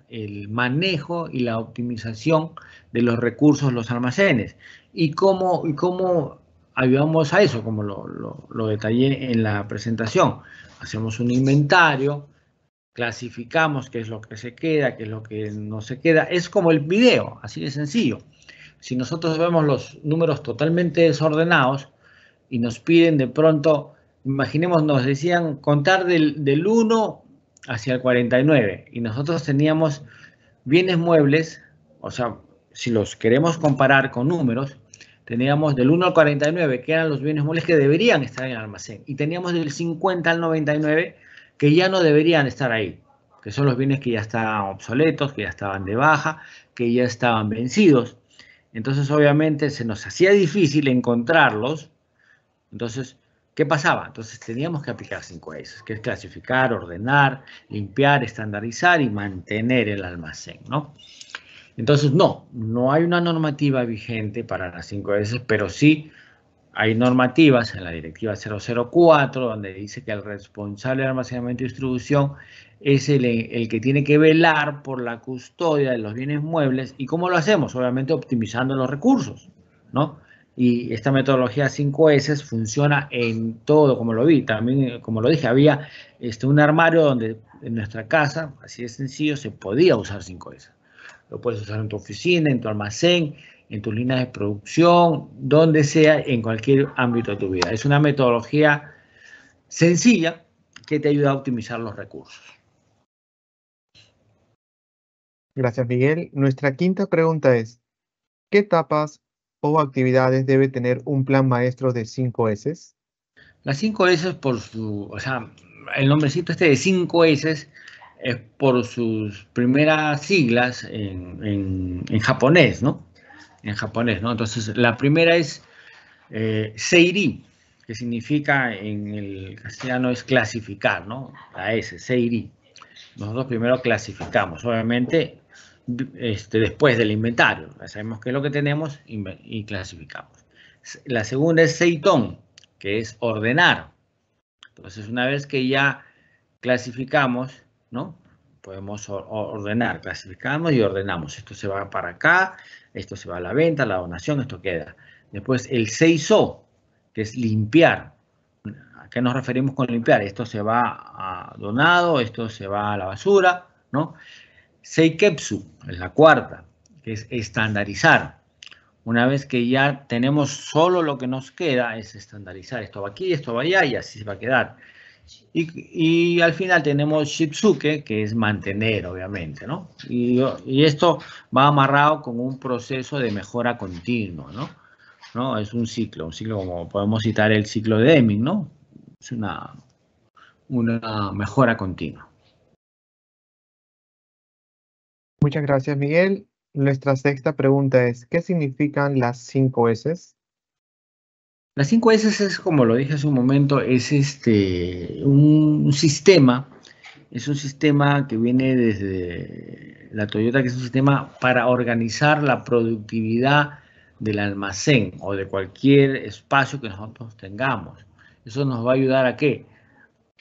el manejo y la optimización de los recursos, los almacenes. ¿Y cómo ayudamos a eso? Como lo detallé en la presentación. Hacemos un inventario, clasificamos qué es lo que se queda, qué es lo que no se queda. Es como el video, así de sencillo. Si nosotros vemos los números totalmente desordenados, y nos piden de pronto, imaginemos, nos decían contar del 1 hacia el 49 y nosotros teníamos bienes muebles, o sea, si los queremos comparar con números, teníamos del 1 al 49, que eran los bienes muebles que deberían estar en el almacén, y teníamos del 50 al 99, que ya no deberían estar ahí, que son los bienes que ya estaban obsoletos, que ya estaban de baja, que ya estaban vencidos. Entonces, obviamente, se nos hacía difícil encontrarlos. Entonces, ¿qué pasaba? Entonces, teníamos que aplicar 5S, que es clasificar, ordenar, limpiar, estandarizar y mantener el almacén, ¿no? Entonces, no hay una normativa vigente para las 5S, pero sí hay normativas en la directiva 004, donde dice que el responsable de almacenamiento y distribución es el que tiene que velar por la custodia de los bienes muebles. ¿Y cómo lo hacemos? Obviamente optimizando los recursos, ¿no? Y esta metodología 5S funciona en todo, como lo vi. También, como lo dije, había un armario donde en nuestra casa, así de sencillo, se podía usar 5S. Lo puedes usar en tu oficina, en tu almacén, en tus líneas de producción, donde sea, en cualquier ámbito de tu vida. Es una metodología sencilla que te ayuda a optimizar los recursos. Gracias, Miguel. Nuestra quinta pregunta es, ¿qué etapas o actividades debe tener un plan maestro de 5S? Las 5S por o sea, el nombrecito de 5S es por sus primeras siglas en japonés, ¿no? En japonés, ¿no? Entonces, la primera es Seiri, que significa en el castellano es clasificar, ¿no? La S, Seiri. Nosotros primero clasificamos, obviamente, después del inventario. Ya sabemos qué es lo que tenemos y clasificamos. La segunda es Seiton, que es ordenar. Entonces, una vez que ya clasificamos, ¿no? Podemos ordenar, clasificamos y ordenamos. Esto se va para acá, esto se va a la venta, a la donación, esto queda. Después el Seiso, que es limpiar. ¿A qué nos referimos con limpiar? Esto se va a donado, esto se va a la basura, ¿no? Seiketsu, es la cuarta, que es estandarizar. Una vez que ya tenemos solo lo que nos queda, es estandarizar. Esto va aquí, esto va allá y así se va a quedar. Y al final tenemos Shitsuke, que es mantener, obviamente, ¿no? Y esto va amarrado con un proceso de mejora continua, ¿no? Es un ciclo como podemos citar el ciclo de Deming, ¿no? Es una mejora continua. Muchas gracias, Miguel. Nuestra sexta pregunta es, ¿qué significan las 5S? Las 5S es, como lo dije hace un momento, es un sistema, es un sistema que viene desde la Toyota, que es un sistema para organizar la productividad del almacén o de cualquier espacio que nosotros tengamos. Eso nos va a ayudar ¿a qué?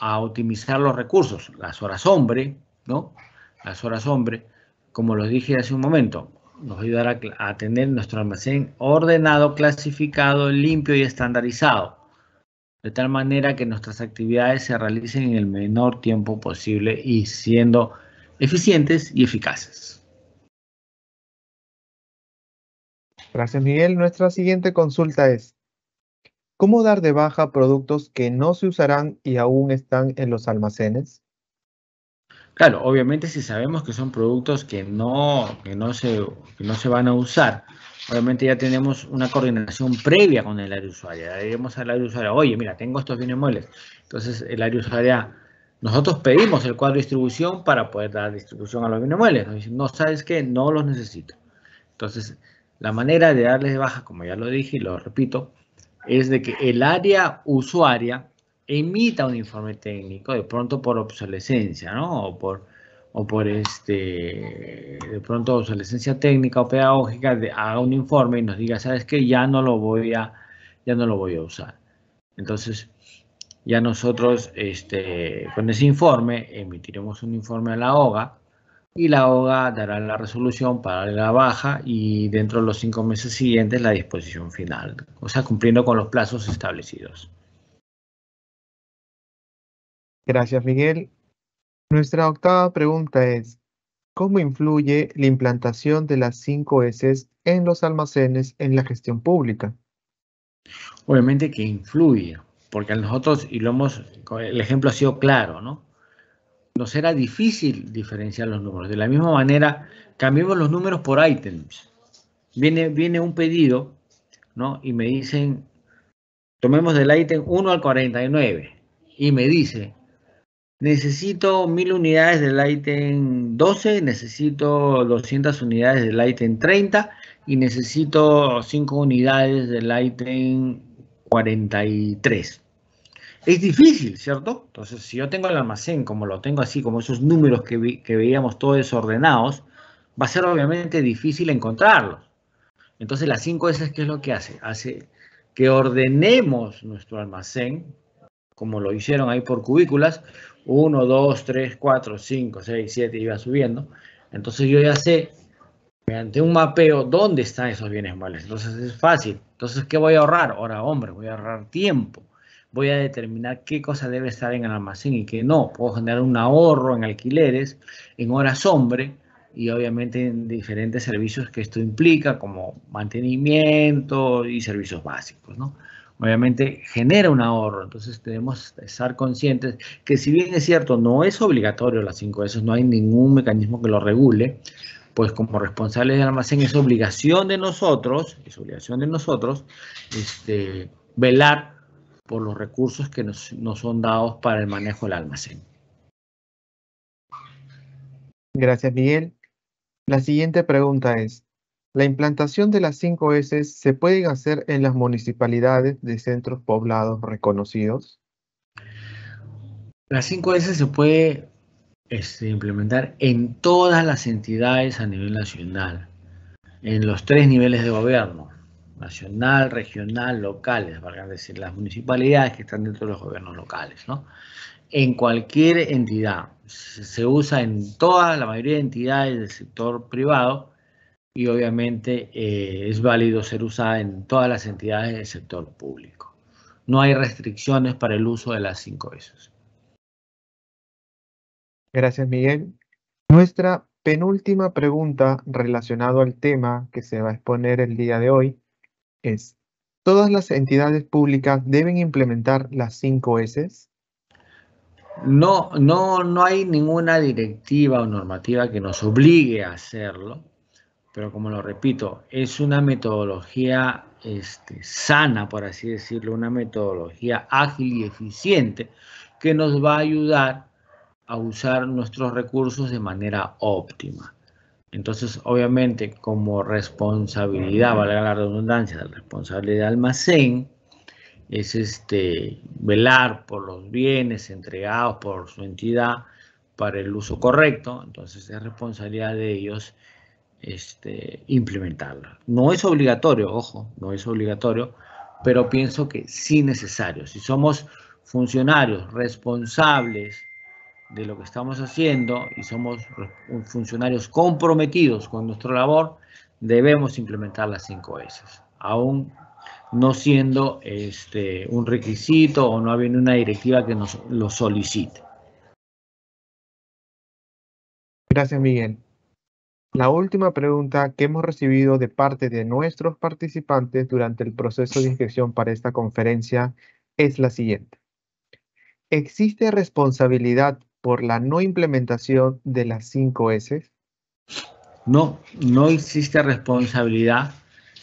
A optimizar los recursos, las horas hombre, ¿no? Las horas hombre, como lo dije hace un momento, nos va a ayudar a tener nuestro almacén ordenado, clasificado, limpio y estandarizado, de tal manera que nuestras actividades se realicen en el menor tiempo posible y siendo eficientes y eficaces. Gracias, Miguel. Nuestra siguiente consulta es, ¿cómo dar de baja productos que no se usarán y aún están en los almacenes? Claro, obviamente si sabemos que son productos que no se van a usar, obviamente ya tenemos una coordinación previa con el área usuaria. Le diremos al área usuaria, oye, mira, tengo estos bienes muebles. Entonces el área usuaria, nosotros pedimos el cuadro de distribución para poder dar distribución a los bienes muebles. Nos dicen, no, ¿sabes qué? No los necesito. Entonces, la manera de darles de baja, como ya lo dije y lo repito, es de que el área usuaria emita un informe técnico, de pronto por obsolescencia, ¿no? O por de pronto obsolescencia técnica o pedagógica, haga un informe y nos diga, ¿sabes qué? Ya no lo voy a usar. Entonces, ya nosotros, con ese informe, emitiremos un informe a la OGA y la OGA dará la resolución para la baja y dentro de los 5 meses siguientes la disposición final, o sea, cumpliendo con los plazos establecidos. Gracias, Miguel. Nuestra octava pregunta es, ¿cómo influye la implantación de las 5S en los almacenes en la gestión pública? Obviamente que influye, porque a nosotros, el ejemplo ha sido claro, ¿no? Nos era difícil diferenciar los números. De la misma manera, cambiemos los números por ítems. Viene un pedido, ¿no? Y me dicen, tomemos del ítem 1 al 49, y me dice, necesito 1000 unidades del ítem 12, necesito 200 unidades del ítem 30 y necesito 5 unidades del ítem 43. Es difícil, ¿cierto? Entonces, si yo tengo el almacén como lo tengo así, como esos números que veíamos todos desordenados, va a ser obviamente difícil encontrarlos. Entonces, las 5S, ¿qué es lo que hace? Hace que ordenemos nuestro almacén, como lo hicieron ahí por cubículas, 1, 2, 3, 4, 5, 6, 7, iba subiendo. Entonces yo ya sé, mediante un mapeo, dónde están esos bienes muebles. Entonces es fácil. Entonces, ¿qué voy a ahorrar? Ahora, hombre, voy a ahorrar tiempo. Voy a determinar qué cosa debe estar en el almacén y qué no. Puedo generar un ahorro en alquileres, en horas hombre y obviamente en diferentes servicios que esto implica, como mantenimiento y servicios básicos, ¿no? Obviamente genera un ahorro, entonces debemos estar conscientes que si bien es cierto, no es obligatorio las 5S, no hay ningún mecanismo que lo regule, pues como responsables del almacén es obligación de nosotros, velar por los recursos que nos son dados para el manejo del almacén. Gracias, Miguel. La siguiente pregunta es, ¿la implantación de las 5S se pueden hacer en las municipalidades de centros poblados reconocidos? Las 5S se puede implementar en todas las entidades a nivel nacional, en los 3 niveles de gobierno, nacional, regional, locales, valgan decir, las municipalidades que están dentro de los gobiernos locales, ¿no? En cualquier entidad, se usa en toda la mayoría de entidades del sector privado y obviamente es válido ser usada en todas las entidades del sector público. No hay restricciones para el uso de las 5S. Gracias, Miguel. Nuestra penúltima pregunta relacionada al tema que se va a exponer el día de hoy es, ¿todas las entidades públicas deben implementar las 5S? No hay ninguna directiva o normativa que nos obligue a hacerlo, pero como lo repito, es una metodología sana, por así decirlo, una metodología ágil y eficiente que nos va a ayudar a usar nuestros recursos de manera óptima. Entonces, obviamente, como responsabilidad, valga la redundancia, del responsable de almacén, es velar por los bienes entregados por su entidad para el uso correcto. Entonces, es responsabilidad de ellos implementarla. No es obligatorio, ojo, no es obligatorio, pero pienso que sí necesario. Si somos funcionarios responsables de lo que estamos haciendo y somos funcionarios comprometidos con nuestra labor, debemos implementar las 5S, aún no siendo un requisito o no habiendo una directiva que nos lo solicite. Gracias, Miguel. La última pregunta que hemos recibido de parte de nuestros participantes durante el proceso de inscripción para esta conferencia es la siguiente. ¿Existe responsabilidad por la no implementación de las 5S? No existe responsabilidad,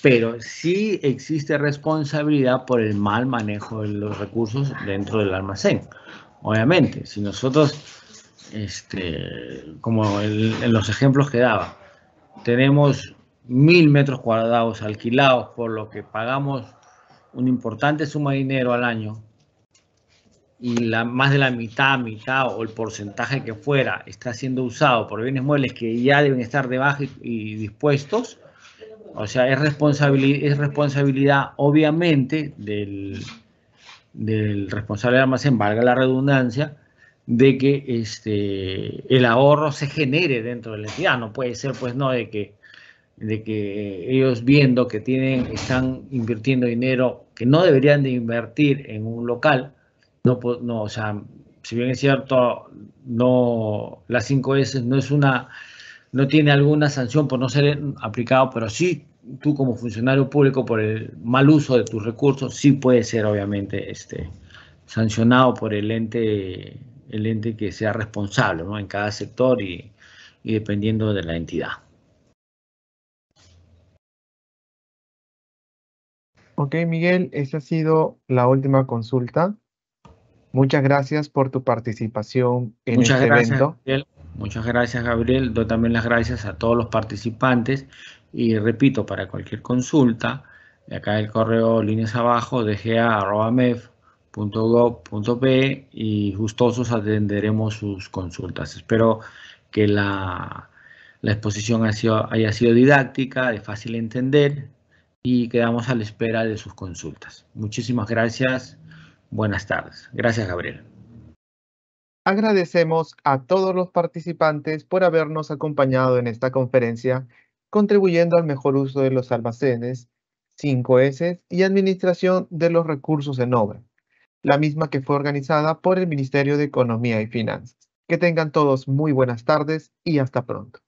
pero sí existe responsabilidad por el mal manejo de los recursos dentro del almacén. Obviamente, si nosotros, como en los ejemplos que daba, tenemos 1000 metros cuadrados alquilados, por lo que pagamos una importante suma de dinero al año, y más de la mitad o el porcentaje que fuera está siendo usado por bienes muebles que ya deben estar de baja y dispuestos, o sea, es responsabilidad obviamente del responsable del almacén, valga la redundancia, de que el ahorro se genere dentro de la entidad. No puede ser, pues, no, de que ellos viendo que están invirtiendo dinero que no deberían de invertir en un local. No, o sea, si bien es cierto, las 5S no tiene alguna sanción por no ser aplicado, pero sí tú como funcionario público por el mal uso de tus recursos, sí puede ser obviamente sancionado por el ente que sea responsable, ¿no? En cada sector y dependiendo de la entidad. Ok, Miguel, esa ha sido la última consulta. Muchas gracias por tu participación en Muchas este gracias, evento. Gabriel. Muchas gracias, Gabriel. Doy también las gracias a todos los participantes. Y repito, para cualquier consulta, acá el correo líneas abajo, dga@mef.gov.pe y gustosos atenderemos sus consultas. Espero que la exposición haya sido didáctica, de fácil entender y quedamos a la espera de sus consultas. Muchísimas gracias. Buenas tardes. Gracias, Gabriel. Agradecemos a todos los participantes por habernos acompañado en esta conferencia, contribuyendo al mejor uso de los almacenes, 5S y administración de los recursos en obra, la misma que fue organizada por el Ministerio de Economía y Finanzas. Que tengan todos muy buenas tardes y hasta pronto.